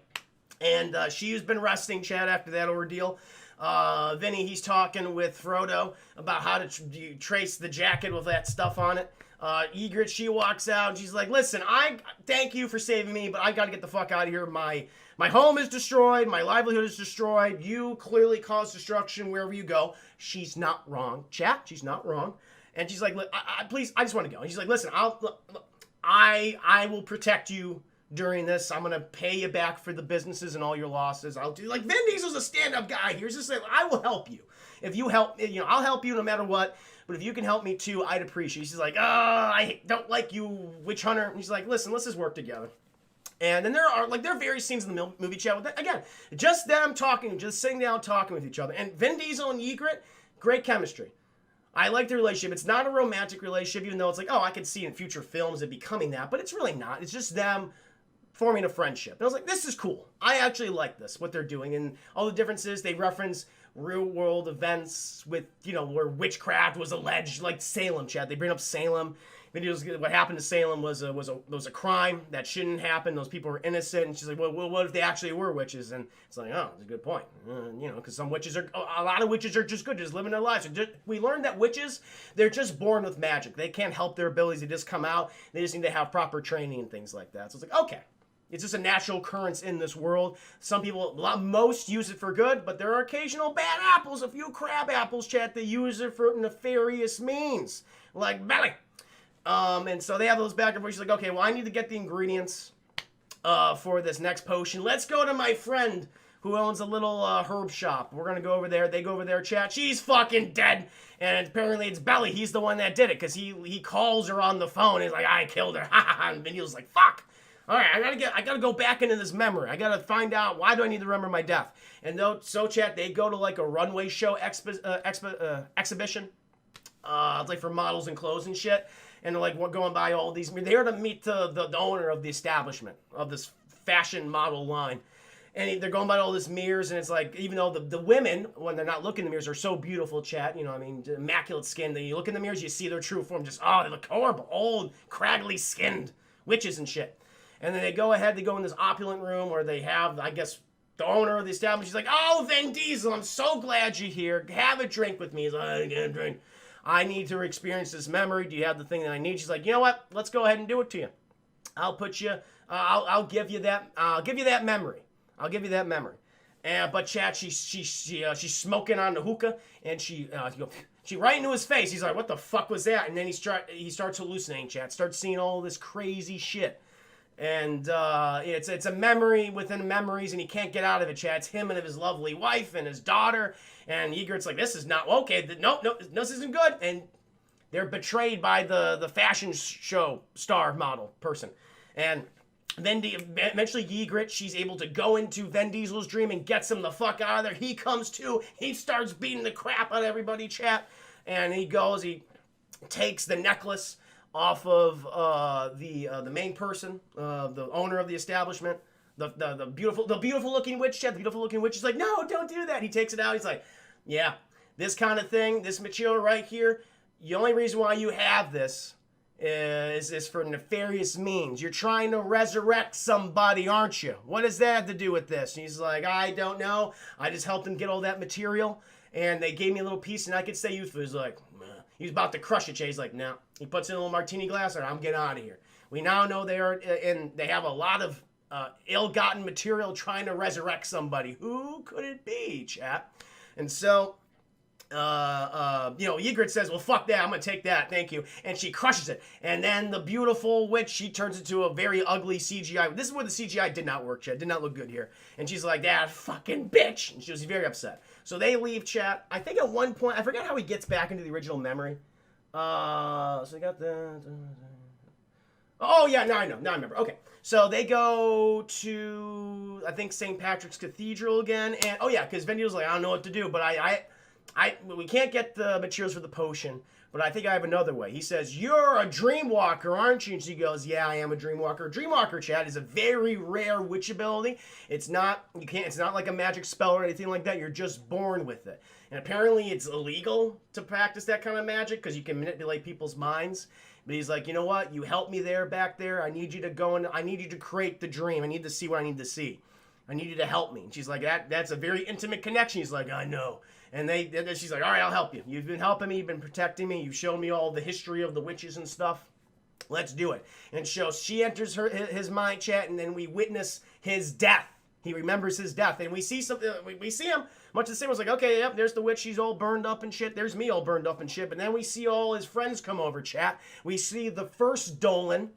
Speaker 1: And she's been resting, chat, after that ordeal. Vinny, he's talking with Frodo about how to trace the jacket with that stuff on it. Ygritte, she walks out and she's like, listen, I thank you for saving me, but I gotta get the fuck out of here. My home is destroyed. My livelihood is destroyed. You clearly caused destruction wherever you go. She's not wrong, chat. She's not wrong. And she's like, please, I just want to go. And she's like, listen, I will protect you during this. I'm going to pay you back for the businesses and all your losses. I'll do, like, Vin Diesel's a stand-up guy here. He's just like, I will help you. If you help, I'll help you no matter what. But if you can help me too, I'd appreciate it. She's like, I don't like you, witch hunter. And she's like, listen, let's just work together. And then there are various scenes in the movie, chat. Again, just them talking, just sitting down talking with each other. And Vin Diesel and Ygritte, great chemistry. I like the relationship. It's not a romantic relationship, even though it's like, oh, I could see in future films it becoming that. But it's really not. It's just them forming a friendship. And I was like, this is cool. I actually like this, what they're doing. And all the differences, they reference real-world events with, where witchcraft was alleged, like Salem, chat. They bring up Salem. What happened to Salem was a crime that shouldn't happen. Those people were innocent. And she's like, well, what if they actually were witches? And it's like, oh, that's a good point. Because a lot of witches are just good, just living their lives. We learned that witches, they're just born with magic. They can't help their abilities. They just come out. They just need to have proper training and things like that. So it's like, okay. It's just a natural occurrence in this world. Some people, most use it for good, but there are occasional bad apples, a few crab apples, chat, that use it for nefarious means. Like Belly. And so they have those back and forth. She's like, okay, well, I need to get the ingredients for this next potion. Let's go to my friend who owns a little herb shop. We're going to go over there. They go over there, chat. She's fucking dead. And apparently it's Belly. He's the one that did it because he calls her on the phone. He's like, I killed her. And Vinny's like, fuck. All right, I gotta go back into this memory. I gotta find out, why do I need to remember my death? And so chat, they go to like a runway show exhibition. It's like for models and clothes and shit. And they're like going by all these. They're there to meet the owner of the establishment of this fashion model line. And they're going by all this mirrors, and it's like, even though the women, when they're not looking in the mirrors, are so beautiful, chat, immaculate skin. Then you look in the mirrors, you see their true form, just, they look horrible, old, craggly skinned witches and shit. And then they go in this opulent room where they have, I guess, the owner of the establishment. She's like, oh, Vin Diesel, I'm so glad you're here. Have a drink with me. He's like, I can't drink. I need to experience this memory. Do you have the thing that I need? She's like, you know what? Let's go ahead and do it to you. I'll put you, I'll give you that, memory. I'll give you that memory. But chat, she's smoking on the hookah, and she right into his face. He's like, what the fuck was that? And then he starts hallucinating, chat. Starts seeing all this crazy shit. And it's a memory within memories, and he can't get out of it, chat. It's him and his lovely wife and his daughter. And Egret's like, this is not okay. No, this isn't good. And they're betrayed by the fashion show star model person. And then eventually Egret, she's able to go into Vin Diesel's dream and gets him the fuck out of there. He comes to. He starts beating the crap out of everybody, chat. And he takes the necklace off of the main person, the owner of the establishment, the beautiful looking witch. The beautiful looking witch is like, no, don't do that. He takes it out. He's like, yeah, this kind of thing, this material right here. The only reason why you have this is for nefarious means. You're trying to resurrect somebody, aren't you? What does that have to do with this? And he's like, I don't know. I just helped him get all that material, and they gave me a little piece, and I could stay youthful. He's like, he's about to crush it. He's like, no. He puts in a little martini glass, and I'm getting out of here. We now know they have a lot of ill-gotten material trying to resurrect somebody. Who could it be, chat? And so, Egret says, well, fuck that. I'm going to take that. Thank you. And she crushes it. And then the beautiful witch, she turns into a very ugly CGI. This is where the CGI did not work, chat. Did not look good here. And she's like, that fucking bitch. And she was very upset. So they leave, chat. I think at one point, I forget how he gets back into the original memory. So they got the... Oh, yeah, now I know. Now I remember. Okay. So they go to, I think, St. Patrick's Cathedral again. And, oh, yeah, because Vin Diesel's like, I don't know what to do. But we can't get the materials for the potion. But I think I have another way. He says, you're a dreamwalker, aren't you? And she goes, yeah, I am a dreamwalker. Dreamwalker, chat, is a very rare witch ability. It's not like a magic spell or anything like that. You're just born with it. And apparently it's illegal to practice that kind of magic because you can manipulate people's minds. But he's like, you know what? You helped me back there. I need you to go and I need you to create the dream. I need to see what I need to see. I need you to help me. And she's like, that's a very intimate connection. He's like, I know. And she's like, all right, I'll help you. You've been helping me. You've been protecting me. You've shown me all the history of the witches and stuff. Let's do it. And so she enters his mind, chat, and then we witness his death. He remembers his death. And we see something. We see him much the same. It was like, okay, yep, there's the witch. She's all burned up and shit. There's me all burned up and shit. But then we see all his friends come over, chat. We see the first Dolan.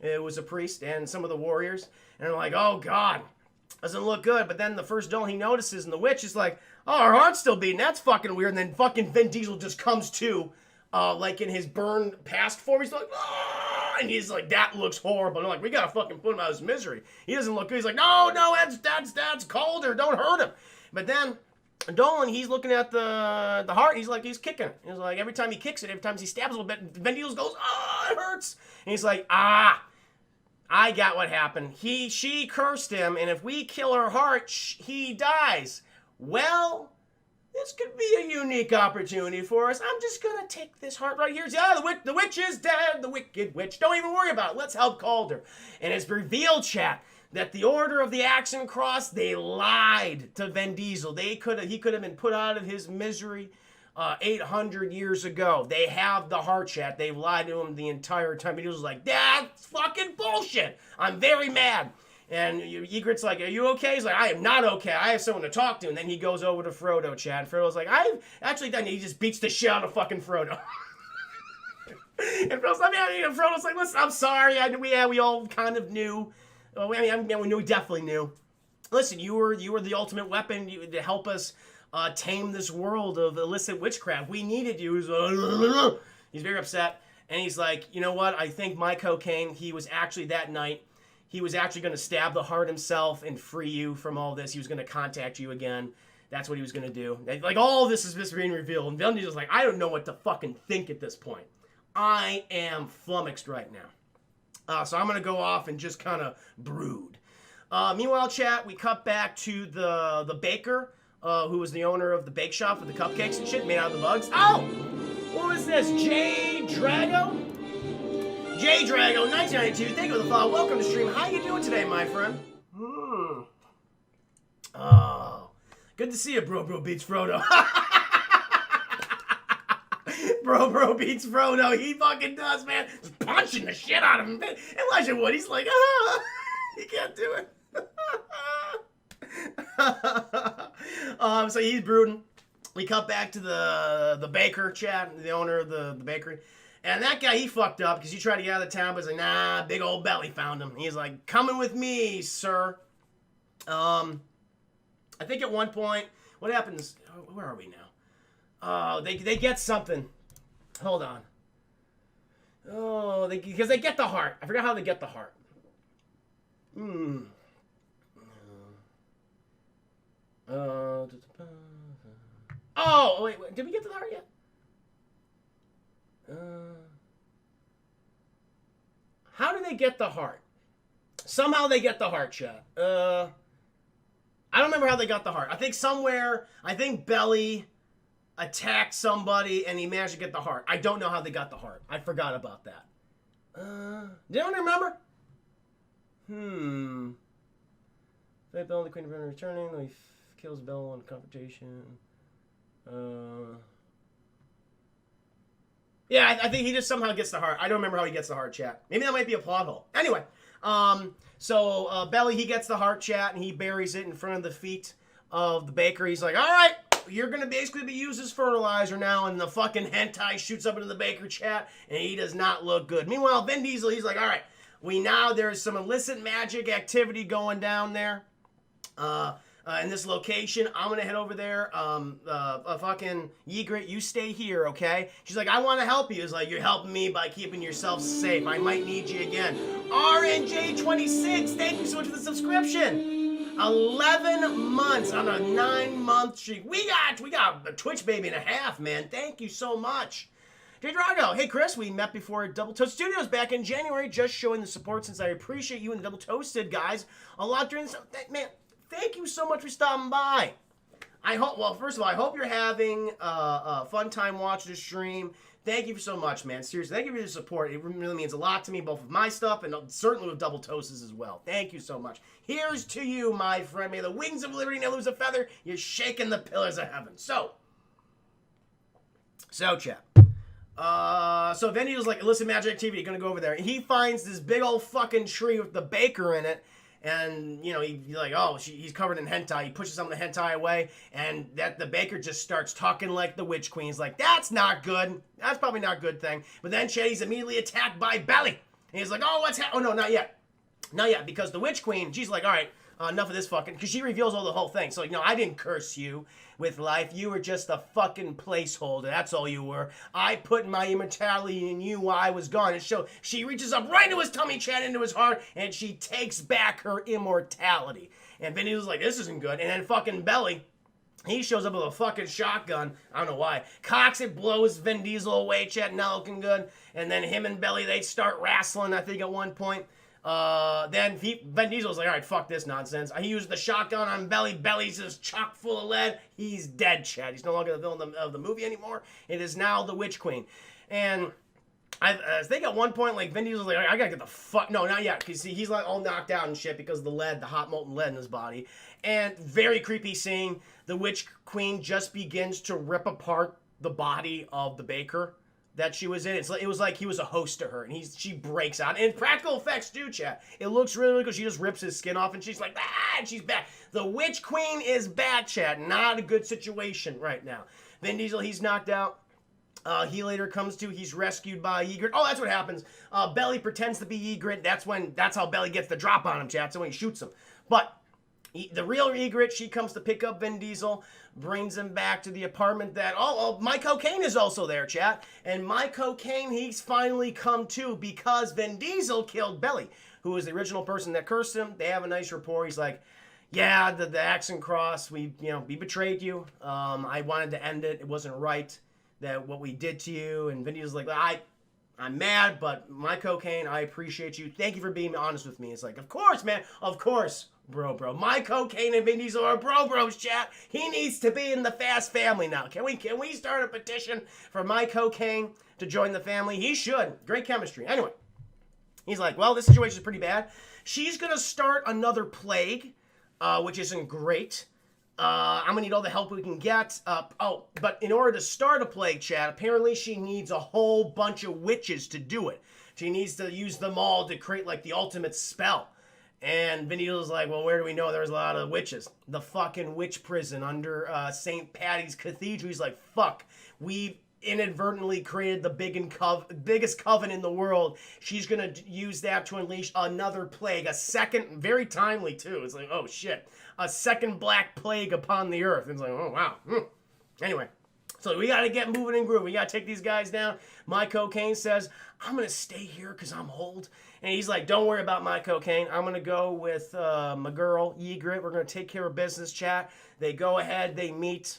Speaker 1: It was a priest and some of the warriors. And they're like, oh, God. Doesn't look good. But then the first Dolan he notices, and the witch is like, oh, her heart's still beating. That's fucking weird. And then fucking Vin Diesel just comes to, like in his burned past form. He's like, ah! And he's like, that looks horrible. And I'm like, we gotta fucking put him out of his misery. He doesn't look good. He's like, no, that's colder. Don't hurt him. But then Dolan, he's looking at the heart. And he's kicking it. He's like, every time he kicks it, every time he stabs a little bit, Vin Diesel goes, ah, it hurts. And he's like, I got what happened. She cursed him, and if we kill her heart, he dies. Well, this could be a unique opportunity for us. I'm just gonna take this heart right here. Yeah, the witch is dead. The wicked witch. Don't even worry about it. Let's help Calder. And it's revealed, chat, that the Order of the Axe and Cross, they lied to Vin Diesel. He could have been put out of his misery 800 years ago. They have the heart, chat. They've lied to him the entire time. He was like, that's fucking bullshit. I'm very mad. And Egret's like, are you okay? He's like, I am not okay. I have someone to talk to. And then he goes over to Frodo, chat. And Frodo's like, I've actually done it. He just beats the shit out of fucking Frodo. And Frodo's like, listen, I'm sorry. We all kind of knew. We definitely knew. Listen, you were the ultimate weapon to help us tame this world of illicit witchcraft. We needed you. He's very upset. And he's like, you know what? I think my cocaine, he was actually going to stab the heart himself and free you from all this. He was going to contact you again. That's what he was going to do. Like, all this is just being revealed. And Vin Diesel's like, I don't know what to fucking think at this point. I am flummoxed right now. So I'm going to go off and just kind of brood. Meanwhile, chat, we cut back to the baker, who was the owner of the bake shop with the cupcakes and shit made out of the bugs. Oh! What was this? J Drago? J Drago, 1992. Thank you for the follow. Welcome to stream. How you doing today, my friend? Oh, good to see you, Bro beats Frodo. Bro beats Frodo. He fucking does, man. Just punching the shit out of him. Elijah Wood, he's like, he can't do it. So he's brooding. We cut back to the baker, chat, the owner of the bakery. And that guy, he fucked up because he tried to get out of the town, but he's like, nah, big old belly found him. He's like, coming with me, sir. I think at one point, what happens? Where are we now? Oh, they get something. Hold on. Oh, because they get the heart. I forgot how they get the heart. Oh, wait, did we get to the heart yet? How do they get the heart? Somehow they get the heart, chat. I don't remember how they got the heart. I think somewhere, Belly attacked somebody and he managed to get the heart. I don't know how they got the heart. I forgot about that. Did anyone remember? Fate Bell, the Queen of Heaven returning, though he kills Bell on confrontation. Yeah, I think he just somehow gets the heart. I don't remember how he gets the heart, chat. Maybe that might be a plot hole. Anyway, so Belly, he gets the heart, chat, and he buries it in front of the feet of the baker. He's like, all right, you're going to basically be used as fertilizer now, and the fucking hentai shoots up into the baker, chat, and he does not look good. Meanwhile, Vin Diesel, he's like, all right, there's some illicit magic activity going down there. In this location, I'm gonna head over there. Fucking Ygritte, you stay here, okay? She's like, I want to help you. He's like, you're helping me by keeping yourself safe. I might need you again. RNJ26, thank you so much for the subscription. 11 months on a 9-month streak. We got a Twitch baby and a half, man. Thank you so much. J Drago, hey Chris, we met before Double Toast Studios back in January, just showing the support since I appreciate you and the Double Toasted guys a lot during this. Man, thank you so much for stopping by. First of all, I hope you're having a fun time watching the stream. Thank you so much, man. Seriously, thank you for your support. It really means a lot to me, both with my stuff and certainly with Double Toasters as well. Thank you so much. Here's to you, my friend. May the wings of liberty never lose a feather. You're shaking the pillars of heaven. So chat. So Vin Diesel's like, illicit magic activity, gonna go over there. He finds this big old fucking tree with the baker in it. And, he's like, he's covered in hentai. He pushes some of the hentai away, and the baker just starts talking like the Witch Queen. He's like, that's not good. That's probably not a good thing. But then Chetty's immediately attacked by Belly. And he's like, what's happening? Oh, no, not yet. Not yet, because the Witch Queen, she's like, all right, enough of this fucking, because she reveals all the whole thing. So, I didn't curse you with life. You were just a fucking placeholder. That's all you were. I put my immortality in you while I was gone. And so she reaches up right into his tummy, chat, into his heart, and she takes back her immortality. And Vin Diesel's like, this isn't good. And then fucking Belly, he shows up with a fucking shotgun. I don't know why. Cocks it, blows Vin Diesel away, chat, not looking good. And then him and Belly, they start wrestling, I think, at one point. Then Vin Diesel's like, all right, fuck this nonsense. He used the shotgun on Belly. Belly's just chock full of lead. He's dead, Chad. He's no longer the villain of the movie anymore. It is now the Witch Queen. And I think at one point, like, Vin Diesel's like, I gotta get the fuck... No, not yet, because he's like all knocked out and shit because of the lead, the hot molten lead in his body. And very creepy scene. The Witch Queen just begins to rip apart the body of the baker that she was in. It was like he was a host to her, and she breaks out. And practical effects too, chat. It looks really good. She just rips his skin off, and she's like, and she's back. The Witch Queen is back, chat. Not a good situation right now. Vin Diesel, he's knocked out. He later comes to, he's rescued by Ygritte. Oh, that's what happens. Belly pretends to be Ygritte. That's how Belly gets the drop on him, chat. So when he shoots him. But the real Ygritte, she comes to pick up Vin Diesel, brings him back to the apartment that, my cocaine is also there, chat. And my cocaine, he's finally come to because Vin Diesel killed Belly, who was the original person that cursed him. They have a nice rapport. He's like, yeah, the axe and cross, we betrayed you. I wanted to end it. It wasn't right that what we did to you. And Vin Diesel's like, I'm mad, but my cocaine, I appreciate you. Thank you for being honest with me. It's like, of course, man. Of course. Bro. My cocaine and Vin Diesel are bros, chat. He needs to be in the Fast family now. Can we start a petition for my cocaine to join the family? He should. Great chemistry. Anyway, he's like, well, this situation is pretty bad. She's going to start another plague, which isn't great. I'm going to need all the help we can get. But in order to start a plague, chat, apparently she needs a whole bunch of witches to do it. She needs to use them all to create, like, the ultimate spell. And Vin Diesel's like, well, where do we know there's a lot of witches? The fucking witch prison under St. Patty's Cathedral. He's like, fuck, we inadvertently created the biggest coven in the world. She's gonna use that to unleash another plague, a second, very timely too. It's like, oh shit, a second black plague upon the earth. It's like, oh wow. Anyway, so we gotta get moving and grooving. We gotta take these guys down. My Cocaine says, I'm gonna stay here because I'm old. And he's like, don't worry about My Cocaine. I'm gonna go with my girl, Ygritte. We're gonna take care of business, chat. They go ahead, they meet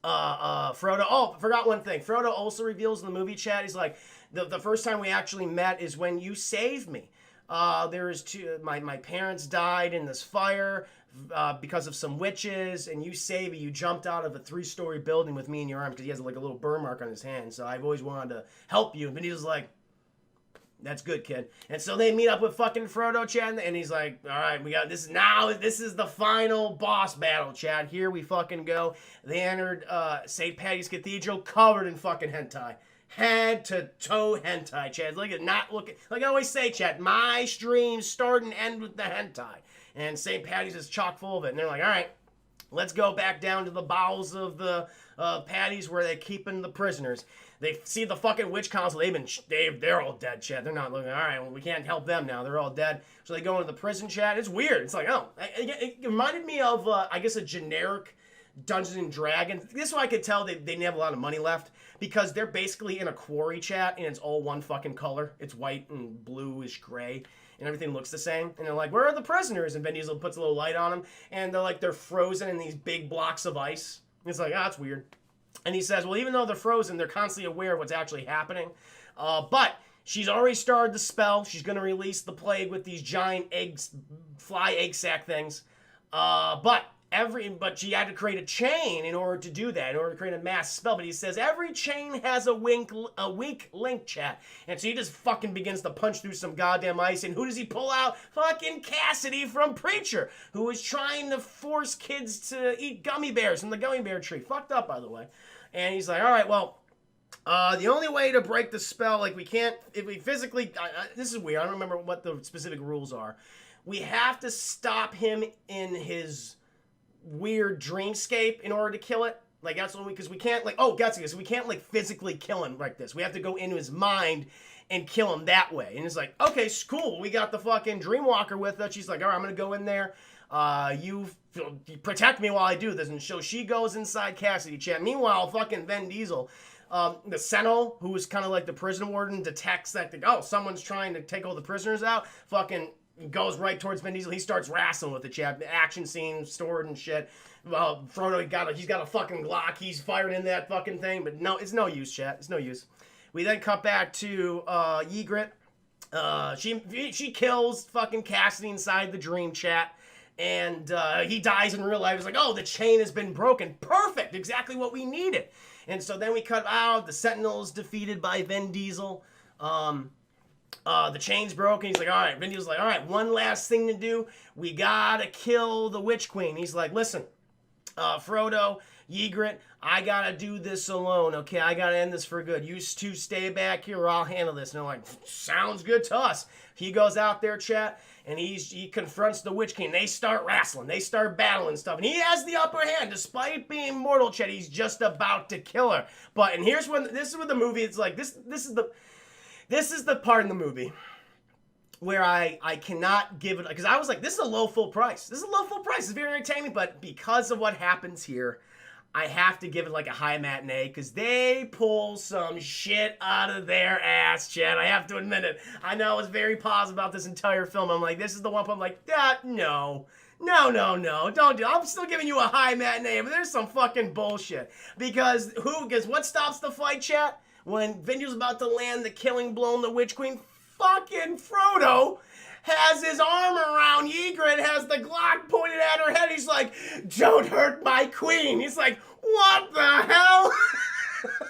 Speaker 1: Frodo. Oh, forgot one thing. Frodo also reveals in the movie chat, he's like, the first time we actually met is when you saved me. My parents died in this fire because of some witches, and you saved me. You jumped out of a 3-story building with me in your arms, because he has like a little burn mark on his hand. So I've always wanted to help you. And he was like, that's good, kid. And so they meet up with fucking Frodo, Chad, and he's like, all right, we got this now. This is the final boss battle, Chad. Here we fucking go. They entered St. Patty's Cathedral covered in fucking hentai. Head to toe hentai, Chad. Look at not looking. Like I always say, Chad, my streams start and end with the hentai. And St. Patty's is chock full of it. And they're like, all right, let's go back down to the bowels of the Patty's where they're keeping the prisoners. They see the fucking witch council. They're all dead, Chad. They're not looking. All right, well, we can't help them now. They're all dead. So they go into the prison, Chad. It's weird. It's like, oh, it reminded me of, I guess, a generic Dungeons and Dragons. This is why I could tell they didn't have a lot of money left, because they're basically in a quarry, chat, and it's all one fucking color. It's white and bluish gray, and everything looks the same. And they're like, where are the prisoners? And Vin Diesel puts a little light on them, and they're frozen in these big blocks of ice. It's like, that's weird. And he says, well, even though they're frozen, they're constantly aware of what's actually happening. But she's already started the spell. She's going to release the plague with these giant fly egg sac things. But she had to create a chain in order to do that, in order to create a mass spell. But he says every chain has a weak link, chat. And so he just fucking begins to punch through some goddamn ice. And who does he pull out? Fucking Cassidy from Preacher, who is trying to force kids to eat gummy bears from the gummy bear tree. Fucked up, by the way. And he's like, all right, well, the only way to break the spell, like we can't, if we physically, this is weird. I don't remember what the specific rules are. We have to stop him in his weird dreamscape in order to kill it. Like that's what because we can't like, oh, gutsy, so we can't like physically kill him like this. We have to go into his mind and kill him that way. And it's like, okay, cool. We got the fucking Dreamwalker with us. She's like, all right, I'm going to go in there. You protect me while I do this. And so she goes inside Cassidy, chat. Meanwhile, fucking Vin Diesel, the Sentinel, who is kind of like the prison warden, detects that, someone's trying to take all the prisoners out. Fucking goes right towards Vin Diesel. He starts wrestling with the chat. The action scene, stored and shit. Frodo, he's got a fucking Glock. He's firing in that fucking thing. But no, it's no use, chat. It's no use. We then cut back to Ygritte. She kills fucking Cassidy inside the dream, chat. And he dies in real life. It's like, oh, the chain has been broken. Perfect. Exactly what we needed. And so then we cut out. The Sentinel's defeated by Vin Diesel. The chain's broken. He's like, all right. Vin Diesel's like, all right, one last thing to do. We gotta kill the Witch Queen. He's like, listen, Frodo, Ygritte, I gotta do this alone, okay? I gotta end this for good. You two stay back here or I'll handle this. And they're like, sounds good to us. He goes out there, chat, and he confronts the Witch King. They start wrestling. They start battling stuff. And he has the upper hand. Despite being mortal, chat, he's just about to kill her. But, and this is what the movie is like. This is the part in the movie where I cannot give it, because I was like, this is a low full price. This is a low full price. It's very entertaining, but because of what happens here, I have to give it like a high matinee, because they pull some shit out of their ass, Chad. I have to admit it. I know I was very positive about this entire film. I'm like, this is the one point I'm like, no, don't do it. I'm still giving you a high matinee, but there's some fucking bullshit. Because what stops the fight, chat? When Vin Diesel's about to land the killing blow on the Witch Queen, fucking Frodo has his arm around Ygritte, has the Glock pointed at her head. He's like, don't hurt my queen. He's like, what the hell?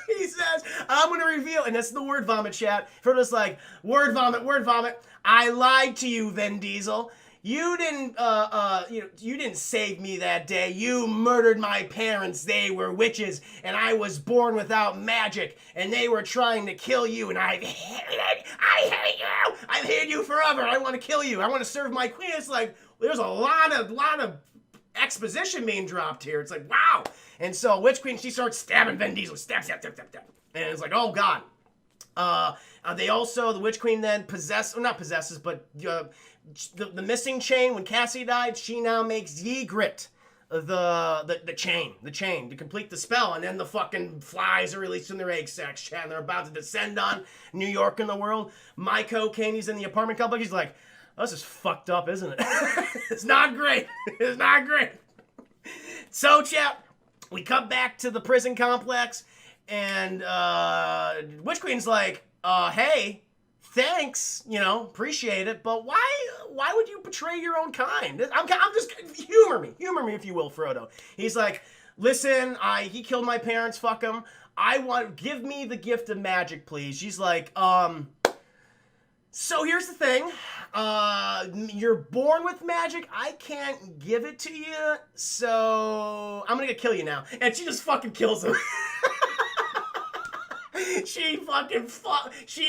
Speaker 1: He says, I'm going to reveal, and that's the word vomit, chat. Frodo's like, word vomit. I lied to you, Vin Diesel. You didn't save me that day. You murdered my parents. They were witches, and I was born without magic, and they were trying to kill you, and I hate you. I've hated you forever. I want to kill you. I want to serve my queen. It's like, there's a lot of exposition being dropped here. It's like, wow. And so Witch Queen, she starts stabbing Vin Diesel. Stab, stab, stab, stab, stab. And it's like, oh, God. They also, the Witch Queen then not possesses, but the missing chain, when Cassie died, she now makes Ygritte the chain to complete the spell, and then the fucking flies are released from their egg sacs, chat, and they're about to descend on New York and the world. My cocaine, he's in the apartment complex, he's like, oh, this is fucked up, isn't it? It's not great. It's not great. So, chat, we come back to the prison complex, and Witch Queen's like, hey, thanks, appreciate it, but why would you betray your own kind? I'm just, humor me if you will, Frodo. He's like, listen, he killed my parents, fuck him. Give me the gift of magic, please. She's like, so here's the thing, you're born with magic, I can't give it to you, so I'm gonna kill you now. And she just fucking kills him. She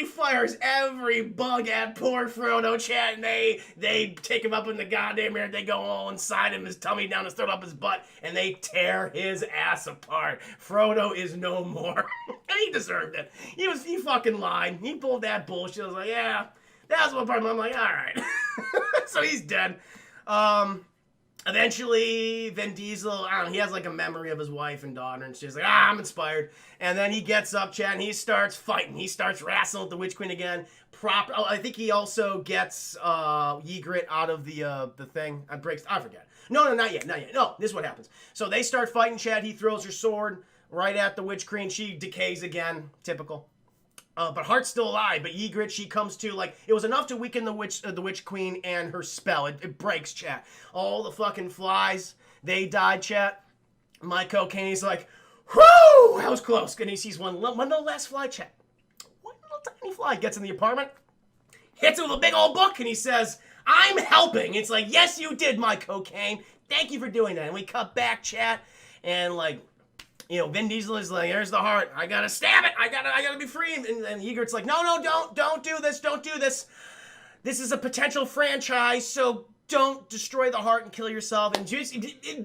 Speaker 1: fires every bug at poor Frodo, chat, and they take him up in the goddamn air, they go all inside him, his tummy down his throat, up his butt, and they tear his ass apart. Frodo is no more. And he deserved it. He fucking lied. He pulled that bullshit. I was like, yeah, that's what part of him. I'm like, alright. So he's dead. Eventually, Vin Diesel, I don't know, he has like a memory of his wife and daughter, and she's like, I'm inspired. And then he gets up, chat, and he starts fighting. He starts wrestling with the Witch Queen again. I think he also gets Ygritte out of the thing. I forget. No, not yet. No, this is what happens. So they start fighting, chat. He throws her sword right at the Witch Queen. She decays again. Typical. But Heart's still alive, but Ygritte, she comes to, like, it was enough to weaken the Witch Queen and her spell. It breaks, chat. All the fucking flies, they died, chat. My cocaine, he's like, whoo, that was close. And he sees one little last fly, chat. One little tiny fly gets in the apartment, hits him with a big old book, and he says, I'm helping. It's like, yes, you did, my cocaine. Thank you for doing that. And we cut back, chat, and, like, Vin Diesel is like, here's the heart. I gotta stab it. I gotta be free. And Ygritte's like, no, don't do this. Don't do this. This is a potential franchise, so don't destroy the heart and kill yourself. And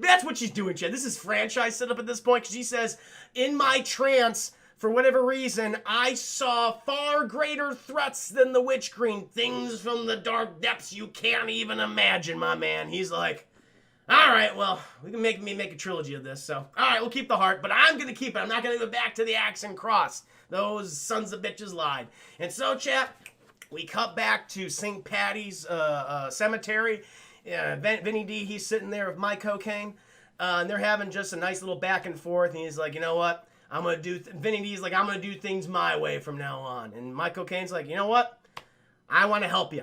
Speaker 1: that's what she's doing, Chad. This is franchise set up at this point, because she says, in my trance, for whatever reason, I saw far greater threats than the Witch Queen. Things from the dark depths you can't even imagine, my man. He's like, all right, well, we can make a trilogy of this, so. All right, we'll keep the heart, but I'm going to keep it. I'm not going to go back to the axe and cross. Those sons of bitches lied. And so, chat, we cut back to St. Patty's cemetery. Vinny D, he's sitting there with my cocaine, and they're having just a nice little back and forth, and he's like, you know what? Vinny D's like, I'm going to do things my way from now on. And my cocaine's like, you know what? I want to help you.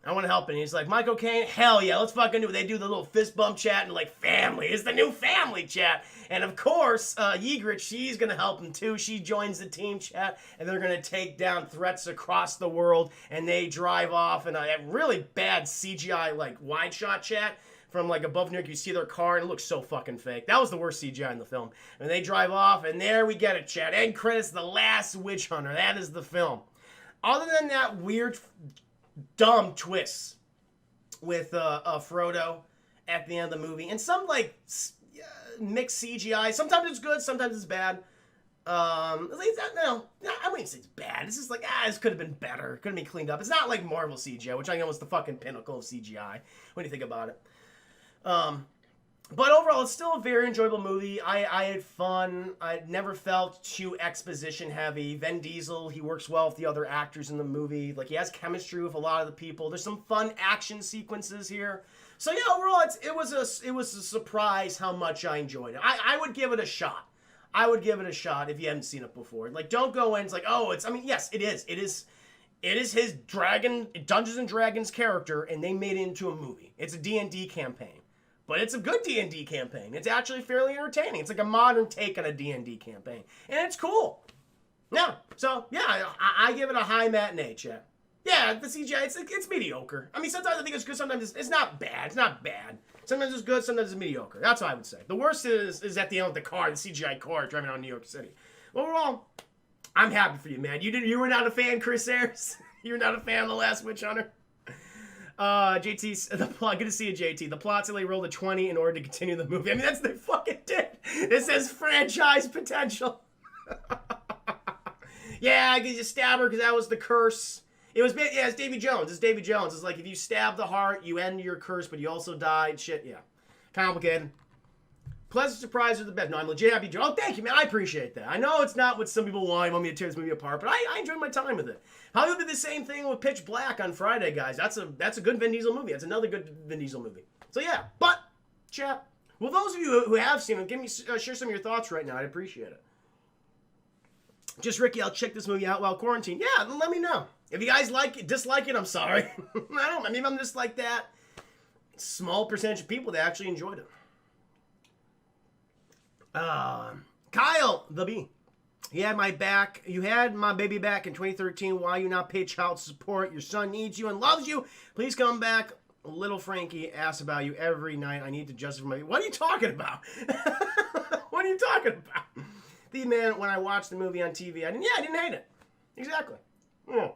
Speaker 1: And he's like, Michael Caine, hell yeah, let's fucking do it. They do the little fist bump chat and like, family is the new family chat. And of course, Ygritte, she's going to help him too. She joins the team chat, and they're going to take down threats across the world. And they drive off in a really bad CGI, like, wide shot chat. From like above New York, you see their car, and it looks so fucking fake. That was the worst CGI in the film. And they drive off, and there we get it, chat. End credits, The Last Witch Hunter. That is the film. Other than that weird, dumb twists with Frodo at the end of the movie, and some like mixed CGI. Sometimes it's good, sometimes it's bad. I wouldn't say it's bad. It's just like, this could have been better. Could have been cleaned up. It's not like Marvel CGI, which I know is the fucking pinnacle of CGI when you think about it. But overall, it's still a very enjoyable movie. I had fun. I never felt too exposition heavy. Vin Diesel, he works well with the other actors in the movie. Like, he has chemistry with a lot of the people. There's some fun action sequences here. So yeah, overall, it was a surprise how much I enjoyed it. I would give it a shot. I would give it a shot if you haven't seen it before. Like, don't go in, it's like, yes, it is. It is his Dungeons and Dragons character, and they made it into a movie. It's a D&D campaign. But it's a good D&D campaign. It's actually fairly entertaining. It's like a modern take on a D&D campaign. And it's cool. Yeah. So, yeah, I give it a high matinee, chat. Yeah, the CGI, it's mediocre. I mean, sometimes I think it's good, sometimes it's not bad. It's not bad. Sometimes it's good, sometimes it's mediocre. That's what I would say. The worst is at the end with the car, the CGI car driving around New York City. Overall, I'm happy for you, man. You were not a fan, Chris Ayres? You were not a fan of The Last Witch Hunter? JT's the plot. Good to see you, JT. The plot said they rolled a 20 in order to continue the movie. I mean, that's what they fucking did. It says franchise potential. Yeah, I could just stab her because that was the curse. It's Davy Jones. It's Davy Jones. It's like if you stab the heart, you end your curse, but you also died. Shit, yeah. Complicated. Pleasant surprise are the best. No, I'm legit happy. Oh, thank you, man. I appreciate that. I know it's not what some people want. Want me to tear this movie apart, but I enjoyed my time with it. Hollywood did the same thing with Pitch Black on Friday, guys. That's a good Vin Diesel movie. That's another good Vin Diesel movie. So yeah, but chat. Well, those of you who have seen it, share some of your thoughts right now. I'd appreciate it. Just Ricky, I'll check this movie out while quarantined. Yeah, then let me know. If you guys dislike it, I'm sorry. Maybe I'm just like that small percentage of people that actually enjoyed it. Kyle, the B. You had my baby back in 2013. Why you not pay child support? Your son needs you and loves you. Please come back. Little Frankie asks about you every night. I need to justify my... What are you talking about? What are you talking about? The man, when I watched the movie on TV, I didn't hate it. Exactly. Yeah.